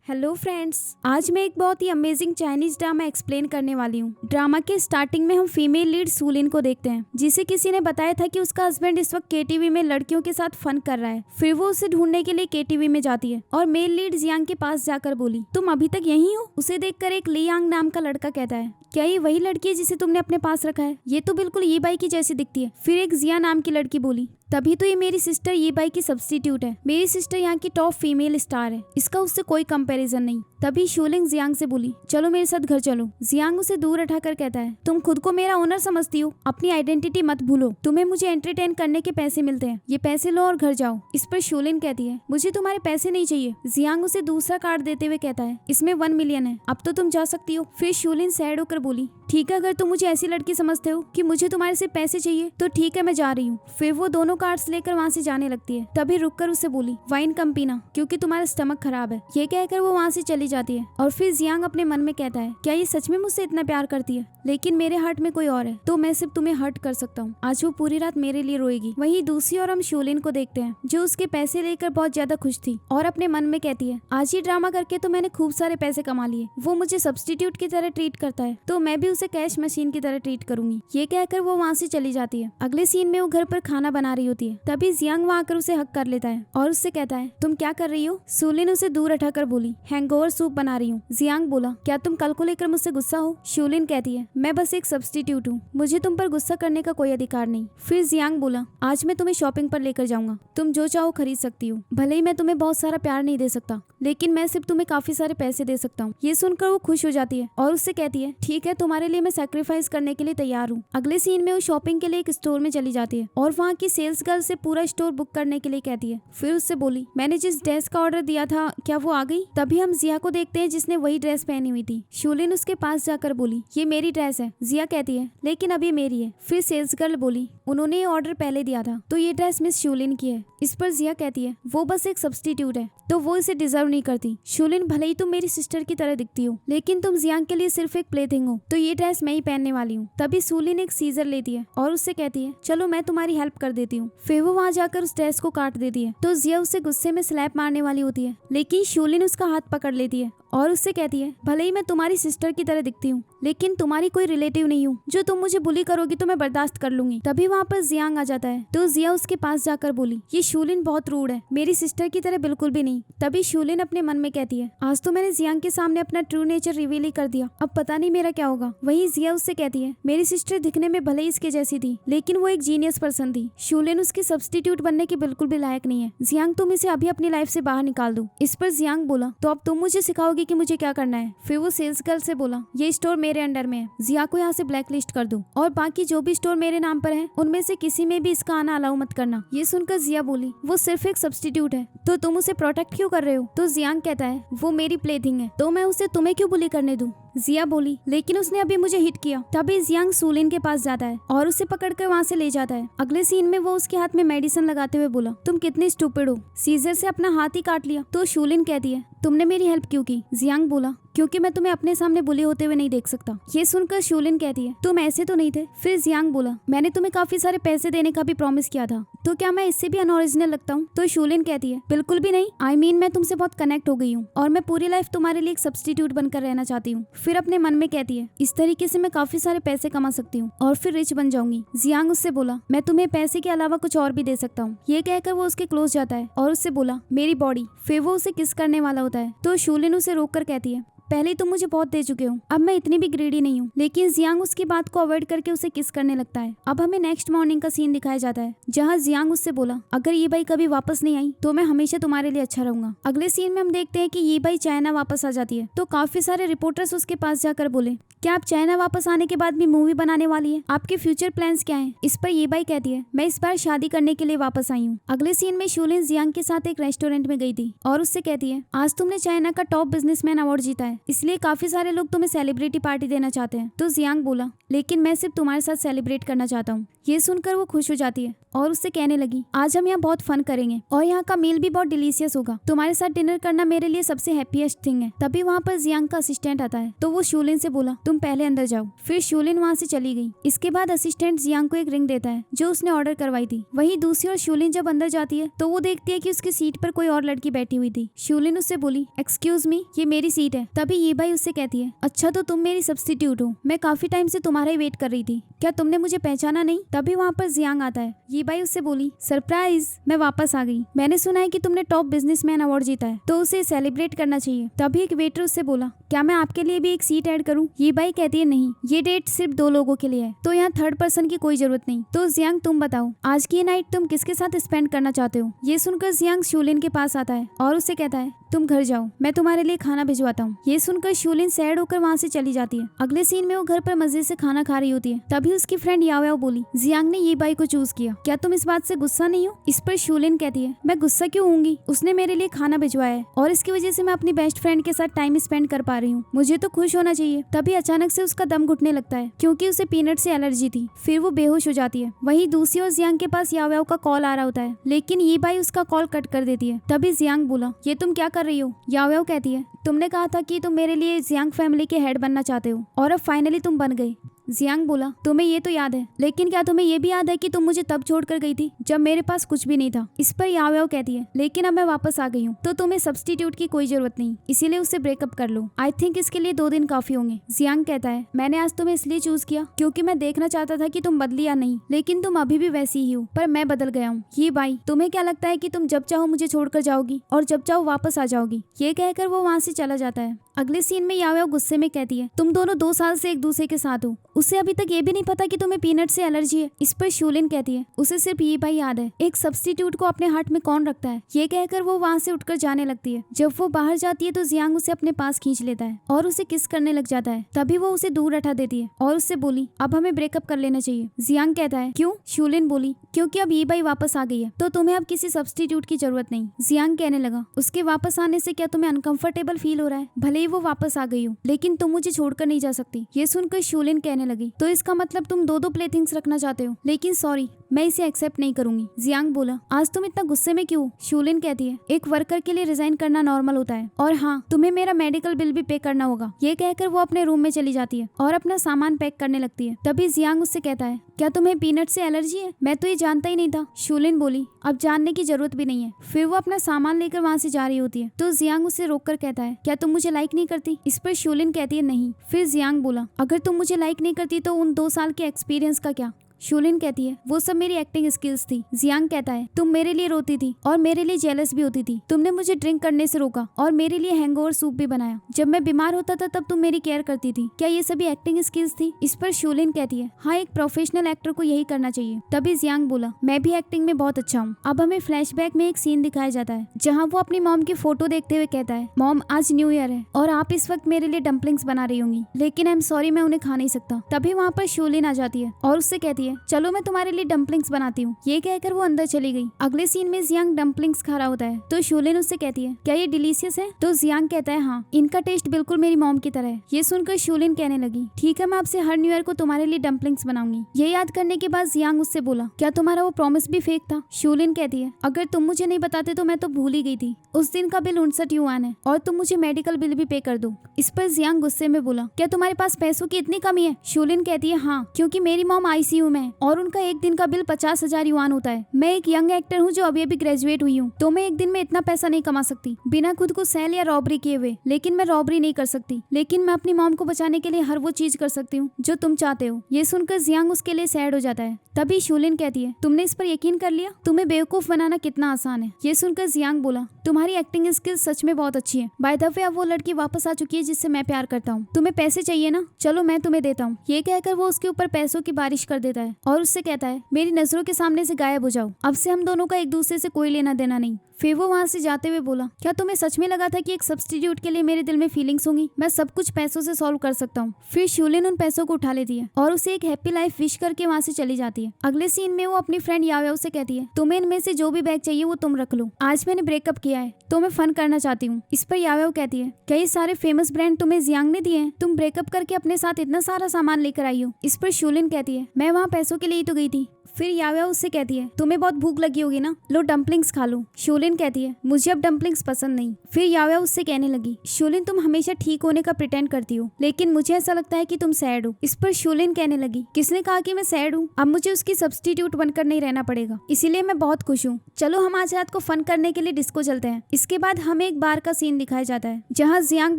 Hello friends, आज मैं एक बहुत ही अमेजिंग चाइनीज ड्रामा एक्सप्लेन करने वाली हूँ। ड्रामा के स्टार्टिंग में हम फीमेल लीड सूलिन को देखते हैं, जिसे किसी ने बताया था कि उसका हस्बैंड इस वक्त केटीवी में लड़कियों के साथ फन कर रहा है। फिर वो उसे ढूंढने के लिए केटीवी में जाती है और मेल लीड जियांग के पास जाकर बोली, तुम अभी तक यहीं हो? उसे देखकर एक लियांग नाम का लड़का कहता है, क्या ये वही लड़की है जिसे तुमने अपने पास रखा है? ये तो बिल्कुल ये बाई की जैसी दिखती है। फिर एक जिया नाम की लड़की बोली, तभी तो ये मेरी सिस्टर ये बाई की सब्स्टिट्यूट है। मेरी सिस्टर यहाँ की टॉप फीमेल स्टार है, इसका उससे कोई कंपैरिजन नहीं। तभी शूलिंग जियांग से बोली, चलो मेरे साथ घर चलो। जियांग उसे दूर हटाकर कहता है, तुम खुद को मेरा ओनर समझती हो? अपनी आइडेंटिटी मत भूलो। तुम्हें मुझे एंटरटेन करने के पैसे मिलते हैं, ये पैसे लो और घर जाओ। इस पर शूलिन कहती है, मुझे तुम्हारे पैसे नहीं चाहिए। जियांग उसे दूसरा कार्ड देते हुए कहता है, इसमें 1 मिलियन है, अब तो तुम जा सकती हो। फिर शूलिन सैड होकर बोली, ठीक है, अगर तुम मुझे ऐसी लड़की समझते हो कि मुझे तुम्हारे से पैसे चाहिए तो ठीक है, मैं जा रही हूँ। फिर वो दोनों कार्ड्स लेकर वहाँ से जाने लगती है। तभी रुककर उसे बोली, वाइन कम पीना क्योंकि तुम्हारा स्टमक खराब है। ये कहकर वो वहाँ से चली जाती है। और फिर जियांग अपने मन में कहता है, क्या ये सच में मुझसे इतना प्यार करती है? लेकिन मेरे हार्ट में कोई और है, तो मैं सिर्फ तुम्हें हर्ट कर सकता हूँ। आज वो पूरी रात मेरे लिए रोएगी। वहीं दूसरी ओर हम शूलिन को देखते हैं, जो उसके पैसे लेकर बहुत ज्यादा खुश थी और अपने मन में कहती है, आज ये ड्रामा करके तो मैंने खूब सारे पैसे कमा लिए। वो मुझे सब्स्टिट्यूट की तरह ट्रीट करता है तो मैं भी उसे कैश मशीन की तरह ट्रीट करूंगी। ये कहकर वो वहाँ से चली जाती है। अगले सीन में वो घर पर खाना बना रही होती है। तभी जियांग वहाँ आकर उसे हक कर लेता है और उससे कहता है, तुम क्या कर रही हो? शूलिन उसे दूर हटाकर बोली, हैंगओवर सूप बना रही हूँ। जियांग बोला, क्या तुम कल को लेकर मुझसे गुस्सा हो? शूलिन कहती है, मैं बस एक सब्स्टिट्यूट हूँ, मुझे तुम पर गुस्सा करने का कोई अधिकार नहीं। फिर जियांग बोला, आज मैं तुम्हें शॉपिंग पर लेकर जाऊंगा, तुम जो चाहो खरीद सकती हो। भले ही मैं तुम्हें बहुत सारा प्यार नहीं दे सकता, लेकिन मैं सिर्फ तुम्हें काफी सारे पैसे दे सकता हूँ। ये सुनकर वो खुश हो जाती है और उससे कहती है, ठीक है, तुम्हारे लिए मैं सैक्रिफाइस करने के लिए तैयार हूँ। अगले सीन में वो शॉपिंग के लिए एक स्टोर में चली जाती है और वहाँ की सेल्स गर्ल से पूरा स्टोर बुक करने के लिए कहती है। फिर उससे बोली, मैंने जिस ड्रेस का ऑर्डर दिया था क्या वो आ गई? तभी हम जिया को देखते हैं जिसने वही ड्रेस पहनी हुई थी। शूलिन उसके पास जाकर बोली, ये मेरी ड्रेस है। जिया कहती है, लेकिन अब ये मेरी है। फिर सेल्स गर्ल बोली, उन्होंने ये ऑर्डर पहले दिया था तो ये ड्रेस मिस शूलिन की है। इस पर जिया कहती है, वो बस एक सब्स्टिट्यूट है तो वो इसे डिजर्व नहीं करती। शूलिन, भले ही तुम मेरी सिस्टर की तरह दिखती हो, लेकिन तुम जियांग के लिए सिर्फ एक प्लेथिंग हो, तो ये ड्रेस मैं ही पहनने वाली हूँ। तभी शूलिन एक सीजर लेती है और उससे कहती है, चलो मैं तुम्हारी हेल्प कर देती हूँ। फिर वो वहाँ जाकर उस ड्रेस को काट देती है तो जिया उसे गुस्से में स्लैप मारने वाली होती है, लेकिन शूलिन उसका हाथ पकड़ लेती है और उससे कहती है, भले ही मैं तुम्हारी सिस्टर की तरह दिखती हूँ, लेकिन तुम्हारी कोई रिलेटिव नहीं हूँ। जो तुम मुझे बुली करोगी तो मैं बर्दाश्त कर लूंगी। तभी वहाँ पर जियांग आ जाता है तो जिया उसके पास जाकर बोली, ये शूलिन बहुत रूड है, मेरी सिस्टर की तरह बिल्कुल भी नहीं। तभी शूलिन अपने मन में कहती है, आज तो मैंने जियांग के सामने अपना ट्रू नेचर रिवील ही कर दिया, अब पता नहीं मेरा क्या होगा। वहीं जिया उससे कहती है, मेरी सिस्टर दिखने में भले ही इसके जैसी थी, लेकिन वो एक जीनियस पर्सन थी। शूलिन उसकी सब्स्टिट्यूट बनने की बिल्कुल भी लायक नहीं है। जियांग, तुम इसे अभी अपनी लाइफ से बाहर निकाल दो। इस पर जियांग बोला, तो अब तुम मुझे सिखाओगी कि मुझे क्या करना है? फिर वो सेल्स गर्ल से बोला, ये स्टोर मेरे अंडर में है, जिया को यहाँ से ब्लैक लिस्ट कर दो और बाकी जो भी स्टोर मेरे नाम पर है उनमें से किसी में भी इसका आना अलाउ मत करना। ये सुनकर जिया बोली, वो सिर्फ एक सब्स्टिट्यूट है तो तुम उसे प्रोटेक्ट क्यों कर रहे हो? तो जियांग कहता है, वो मेरी प्लेथिंग है तो मैं उसे तुम्हें क्यों बुली करने दूं? जिया बोली, लेकिन उसने अभी मुझे हिट किया। तभी जियांग शूलिन के पास जाता है और उसे पकड़कर वहाँ से ले जाता है। अगले सीन में वो उसके हाथ में मेडिसिन लगाते हुए बोला, तुम कितनी स्टूपिड हो, सीजर से अपना हाथ ही काट लिया। तो शूलिन कहती है, तुमने मेरी हेल्प क्यों की? जियांग बोला, क्योंकि मैं तुम्हें अपने सामने बुली होते हुए नहीं देख सकता। ये सुनकर शूलिन कहती है, तुम ऐसे तो नहीं थे। फिर जियांग बोला, मैंने तुम्हें काफी सारे पैसे देने का भी प्रॉमिस किया था, तो क्या मैं इससे भी अनओरिजिनल लगता हूँ? तो शूलिन कहती है, बिल्कुल भी नहीं। आई मीन मैं तुमसे बहुत कनेक्ट हो गई हूँ और मैं पूरी लाइफ तुम्हारे लिए एक सब्स्टिट्यूट बनकर रहना चाहती हूँ। फिर अपने मन में कहती है, इस तरीके से मैं काफी सारे पैसे कमा सकती हूँ और फिर रिच बन जाऊंगी। जियांग उससे बोला, मैं तुम्हें पैसे के अलावा कुछ और भी दे सकता हूँ। ये कहकर वो उसके क्लोज जाता है और उससे बोला, मेरी बॉडी। फिर वो उसे किस करने वाला होता है तो शूलिन उसे रोककर कहती है, पहले तुम मुझे बहुत दे चुके हो, अब मैं इतनी भी ग्रीडी नहीं हूँ। लेकिन जियांग उसकी बात को अवॉइड करके उसे किस करने लगता है। अब हमें नेक्स्ट मॉर्निंग का सीन दिखाया जाता है, जहाँ जियांग उससे बोला, अगर ये बाई कभी वापस नहीं आई तो मैं हमेशा तुम्हारे लिए अच्छा रहूंगा। अगले सीन में हम देखते हैं कि ये बाई चाइना वापस आ जाती है तो काफी सारे रिपोर्टर्स उसके पास जाकर बोले, क्या आप चाइना वापस आने के बाद भी मूवी बनाने वाली है? आपके फ्यूचर प्लान्स क्या हैं? इस पर ये बाई कहती है, मैं इस बार शादी करने के लिए वापस आई हूँ। अगले सीन में शूलिन जियांग के साथ एक रेस्टोरेंट में गई थी और उससे कहती है, आज तुमने चाइना का टॉप बिजनेसमैन अवार्ड जीता है। इसलिए काफी सारे लोग तुम्हें सेलिब्रिटी पार्टी देना चाहते हैं। तो जियांग बोला, लेकिन मैं सिर्फ तुम्हारे साथ सेलिब्रेट करना चाहता हूँ। ये सुनकर वो खुश हो जाती है और उससे कहने लगी, आज हम यहाँ बहुत फन करेंगे और यहाँ का मील भी बहुत डिलीशियस होगा। तुम्हारे साथ डिनर करना मेरे लिए सबसे हैप्पीएस्ट थिंग है। तभी वहाँ पर जियांग का असिस्टेंट आता है तो वो शूलिन से बोला, तुम पहले अंदर जाओ। फिर शूलिन वहाँ से चली गई। इसके बाद असिस्टेंट जियांग को एक रिंग देता है जो उसने ऑर्डर करवाई थी। वहीं दूसरी ओर शूलिन जब अंदर जाती है तो वो देखती है कि उसकी सीट पर कोई और लड़की बैठी हुई थी। शूलिन उससे बोली, एक्सक्यूज मी, ये मेरी सीट है। तभी ये भाई उससे कहती है, अच्छा तो तुम मेरी सब्स्टिट्यूट हो, मैं काफी टाइम से तुम्हारा ही वेट कर रही थी, क्या तुमने मुझे पहचाना नहीं? तभी वहाँ पर जियांग आता है। ये भाई उससे बोली, सरप्राइज, मैं वापस आ गई। मैंने सुना है कि तुमने टॉप बिजनेसमैन अवार्ड जीता है तो उसे सेलिब्रेट करना चाहिए। तभी एक वेटर उससे बोला, क्या मैं आपके लिए भी एक सीट ऐड करूं? ये भाई कहती है, नहीं, ये डेट सिर्फ 2 लोगों के लिए है तो यहाँ थर्ड पर्सन की कोई जरूरत नहीं। तो जियांग तुम बताओ, आज की ये नाइट तुम किसके साथ स्पेंड करना चाहते हो? ये सुनकर जियांग शूलिन के पास आता है और उससे कहता है, तुम घर जाओ, मैं तुम्हारे लिए खाना भिजवाता हूँ। ये सुनकर शूलिन सैड होकर वहाँ से चली जाती है। अगले सीन में वो घर पर मजे से खाना खा रही होती है। तभी उसकी फ्रेंड याओ बोली, जियांग ने ये बाई को चूज किया, क्या तुम इस बात से गुस्सा नहीं हो? इस पर शूलिन कहती है, मैं गुस्सा क्यों होंगी, उसने मेरे लिए खाना भिजवाया है और इसकी वजह से मैं अपनी बेस्ट फ्रेंड के साथ टाइम स्पेंड कर पा रही हूँ, मुझे तो खुश होना चाहिए। तभी अचानक से उसका दम घुटने लगता है क्योंकि उसे पीनट से एलर्जी थी। फिर वो बेहोश हो जाती है। वहीं दूसरी ओर जियांग के पास याओ का कॉल आ रहा होता है लेकिन ये बाई उसका कॉल कट कर देती है। तभी जियांग बोला, ये तुम क्या कर रही हो? याओ कहती है, तुमने कहा था कि तुम मेरे लिए जियांग फैमिली के हेड बनना चाहते हो और अब फाइनली तुम बन गए। जियांग बोला, तुम्हें ये तो याद है, लेकिन क्या तुम्हें ये भी याद है कि तुम मुझे तब छोड़कर गई थी जब मेरे पास कुछ भी नहीं था? इस पर याओ कहती है, लेकिन अब मैं वापस आ गई हूँ तो तुम्हें सब्स्टिट्यूट की कोई जरूरत नहीं, इसीलिए उससे ब्रेकअप कर लो। आई थिंक इसके लिए 2 दिन काफी होंगे। जियांग कहता है, मैंने आज तुम्हें इसलिए चूज किया क्योंकि मैं देखना चाहता था कि तुम बदली या नहीं, लेकिन तुम अभी भी वैसी ही हो, पर मैं बदल गया हूँ। ये भाई, तुम्हें क्या लगता है कि तुम जब चाहो मुझे छोड़कर जाओगी और जब चाहो वापस आ जाओगी? ये कहकर वो वहाँ से चला जाता है। अगले सीन में याओ गुस्से में कहती है, तुम दोनों 2 साल से एक दूसरे के साथ हो, उसे अभी तक ये भी नहीं पता कि तुम्हें पीनट से एलर्जी है। इस पर शूलिन कहती है, उसे सिर्फ ये भाई याद है, एक सब्स्टिट्यूट को अपने हार्ट में कौन रखता है। ये कहकर वो वहाँ से उठकर जाने लगती है। जब वो बाहर जाती है तो जियांग उसे अपने पास खींच लेता है और उसे किस करने लग जाता है। तभी वो उसे दूर हटा देती है और उससे बोली, अब हमें ब्रेकअप कर लेना चाहिए। जियांग कहता है, क्यों? शूलिन बोली, क्योंकि अब ये भाई वापस आ गई है तो तुम्हें अब किसी सब्स्टिट्यूट की जरूरत नहीं। जियांग कहने लगा, उसके वापस आने से क्या तुम्हें अनकंफर्टेबल फील हो रहा है? भले ही वो वापस आ गई हो, लेकिन तुम मुझे छोड़कर नहीं जा सकती। ये सुनकर शूलिन कहने लगी, तो इसका मतलब तुम 2 प्लेथिंग्स रखना चाहते हो, लेकिन सॉरी, मैं इसे एक्सेप्ट नहीं करूंगी। जियांग बोला, आज तुम इतना गुस्से में क्यों? शूलिन कहती है, एक वर्कर के लिए रिजाइन करना नॉर्मल होता है और हाँ, तुम्हें मेरा मेडिकल बिल भी पे करना होगा। ये कहकर वो अपने रूम में चली जाती है और अपना सामान पैक करने लगती है। तभी जियांग उससे कहता है, क्या तुम्हें पीनट से एलर्जी है? मैं तो ये जानता ही नहीं था। शूलिन बोली, अब जानने की जरूरत भी नहीं है। फिर वो अपना सामान लेकर वहाँ से जा रही होती है तो जियांग उसे रोककर कहता है, क्या तुम मुझे लाइक नहीं करती? इस पर शूलिन कहती है, नहीं। फिर जियांग बोला, अगर तुम मुझे लाइक नहीं करती तो उन 2 साल के एक्सपीरियंस का क्या? शूलिन कहती है, वो सब मेरी एक्टिंग स्किल्स थी। जियांग कहता है, तुम मेरे लिए रोती थी और मेरे लिए जेलस भी होती थी। तुमने मुझे ड्रिंक करने से रोका और मेरे लिए हैंगओवर सूप भी बनाया। जब मैं बीमार होता था तब तुम मेरी केयर करती थी। क्या ये सभी एक्टिंग स्किल्स थी? इस पर शूलिन कहती है, हाँ, एक प्रोफेशनल एक्टर को यही करना चाहिए। तभी जियांग बोला, मैं भी एक्टिंग में बहुत अच्छा हूँ। अब हमें फ्लैशबैक में एक सीन दिखाया जाता है जहाँ वो अपनी मॉम की फोटो देखते हुए कहता है, मॉम, आज न्यू ईयर है और आप इस वक्त मेरे लिए डम्पलिंग्स बना रही होंगी, लेकिन आई एम सॉरी, मैं उन्हें खा नहीं सकता। तभी वहाँ पर शूलिन आ जाती है और उससे कहती है, चलो मैं तुम्हारे लिए डम्पलिंग्स बनाती हूँ। ये कहकर वो अंदर चली गई। अगले सीन में जियांग डम्पलिंग्स खा रहा होता है तो शूलिन उससे कहती है, क्या ये डिलीशियस है? तो जियांग कहता है, हाँ, इनका टेस्ट बिल्कुल मेरी मॉम की तरह है। ये सुनकर शूलिन कहने लगी, ठीक है, मैं आपसे हर न्यू ईयर को तुम्हारे लिए डम्पलिंग्स बनाऊंगी। ये याद करने के बाद जियांग उससे बोला, क्या तुम्हारा वो प्रॉमिस भी फेक था? शूलिन कहती है, अगर तुम मुझे नहीं बताते तो मैं तो भूल ही गई थी। उस दिन का बिल 59 युआन है और तुम मुझे मेडिकल बिल भी पे कर दो। इस पर जियांग गुस्से में बोला, क्या तुम्हारे पास पैसों की इतनी कमी है? शूलिन कहती है, हाँ, क्योंकि मेरी मॉम आईसीयू में है और उनका एक दिन का बिल 50,000 युआन होता है। मैं एक यंग एक्टर हूँ जो अभी अभी ग्रेजुएट हुई हूँ, तो मैं एक दिन में इतना पैसा नहीं कमा सकती बिना खुद को सेल या रॉबरी किए हुए। लेकिन मैं रॉबरी नहीं कर सकती, लेकिन मैं अपनी मॉम को बचाने के लिए हर वो चीज कर सकती हूँ जो तुम चाहते हो। ये सुनकर जियांग उसके लिए सैड हो जाता है। तभी शूलिन कहती है, तुमने इस पर यकीन कर लिया? तुम्हें बेवकूफ बनाना कितना आसान है। ये सुनकर जियांग बोला, तुम्हारी एक्टिंग स्किल्स सच में बहुत अच्छी है। बाय द वे, अब वो लड़की वापस आ चुकी है जिससे मैं प्यार करता हूँ। तुम्हें पैसे चाहिए ना? चलो मैं तुम्हें देता हूँ। ये कहकर वो उसके ऊपर पैसों की बारिश कर देता है और उससे कहता है, मेरी नजरों के सामने से गायब हो जाओ। अब से हम दोनों का एक दूसरे से कोई लेना देना नहीं। फिर वो वहाँ से जाते हुए बोला, क्या तुम्हें सच में लगा था कि एक सब्स्टिट्यूट के लिए मेरे दिल में फीलिंग्स होंगी? मैं सब कुछ पैसों से सॉल्व कर सकता हूँ। फिर शूलिन उन पैसों को उठा लेती है और उसे एक हैप्पी लाइफ विश करके वहाँ से चली जाती है। अगले सीन में वो अपनी फ्रेंड याओयाओ से कहती है, तुम्हें इनमें से जो भी बैग चाहिए वो तुम रख लो, आज मैंने ब्रेकअप किया है तो मैं फन करना चाहती हूँ। इस पर याओयाओ कहती है, कई सारे फेमस ब्रांड तुम्हें जियांग ने दिए हैं, तुम ब्रेकअप करके अपने साथ इतना सारा सामान लेकर आई हो। इस पर शूलिन कहती है, मैं वहाँ पैसों के लिए ही तो गई थी। फिर याओयाओ उससे कहती है, तुम्हें बहुत भूख लगी होगी ना, लो डम्पलिंग्स खा लो। शूलिन कहती है, मुझे अब डम्पलिंग्स पसंद नहीं। फिर याओयाओ उससे कहने लगी, शूलिन तुम हमेशा ठीक होने का प्रिटेंड करती हो, लेकिन मुझे ऐसा लगता है कि तुम सैड हो। इस पर शूलिन कहने लगी, किसने कहा कि मैं सैड हूँ? अब मुझे उसकी सब्स्टिट्यूट बनकर नहीं रहना पड़ेगा, इसीलिए मैं बहुत खुश हूँ। चलो हम आज रात को फन करने के लिए डिस्को चलते हैं। इसके बाद हमें एक बार का सीन दिखाया जाता है जहाँ जियांग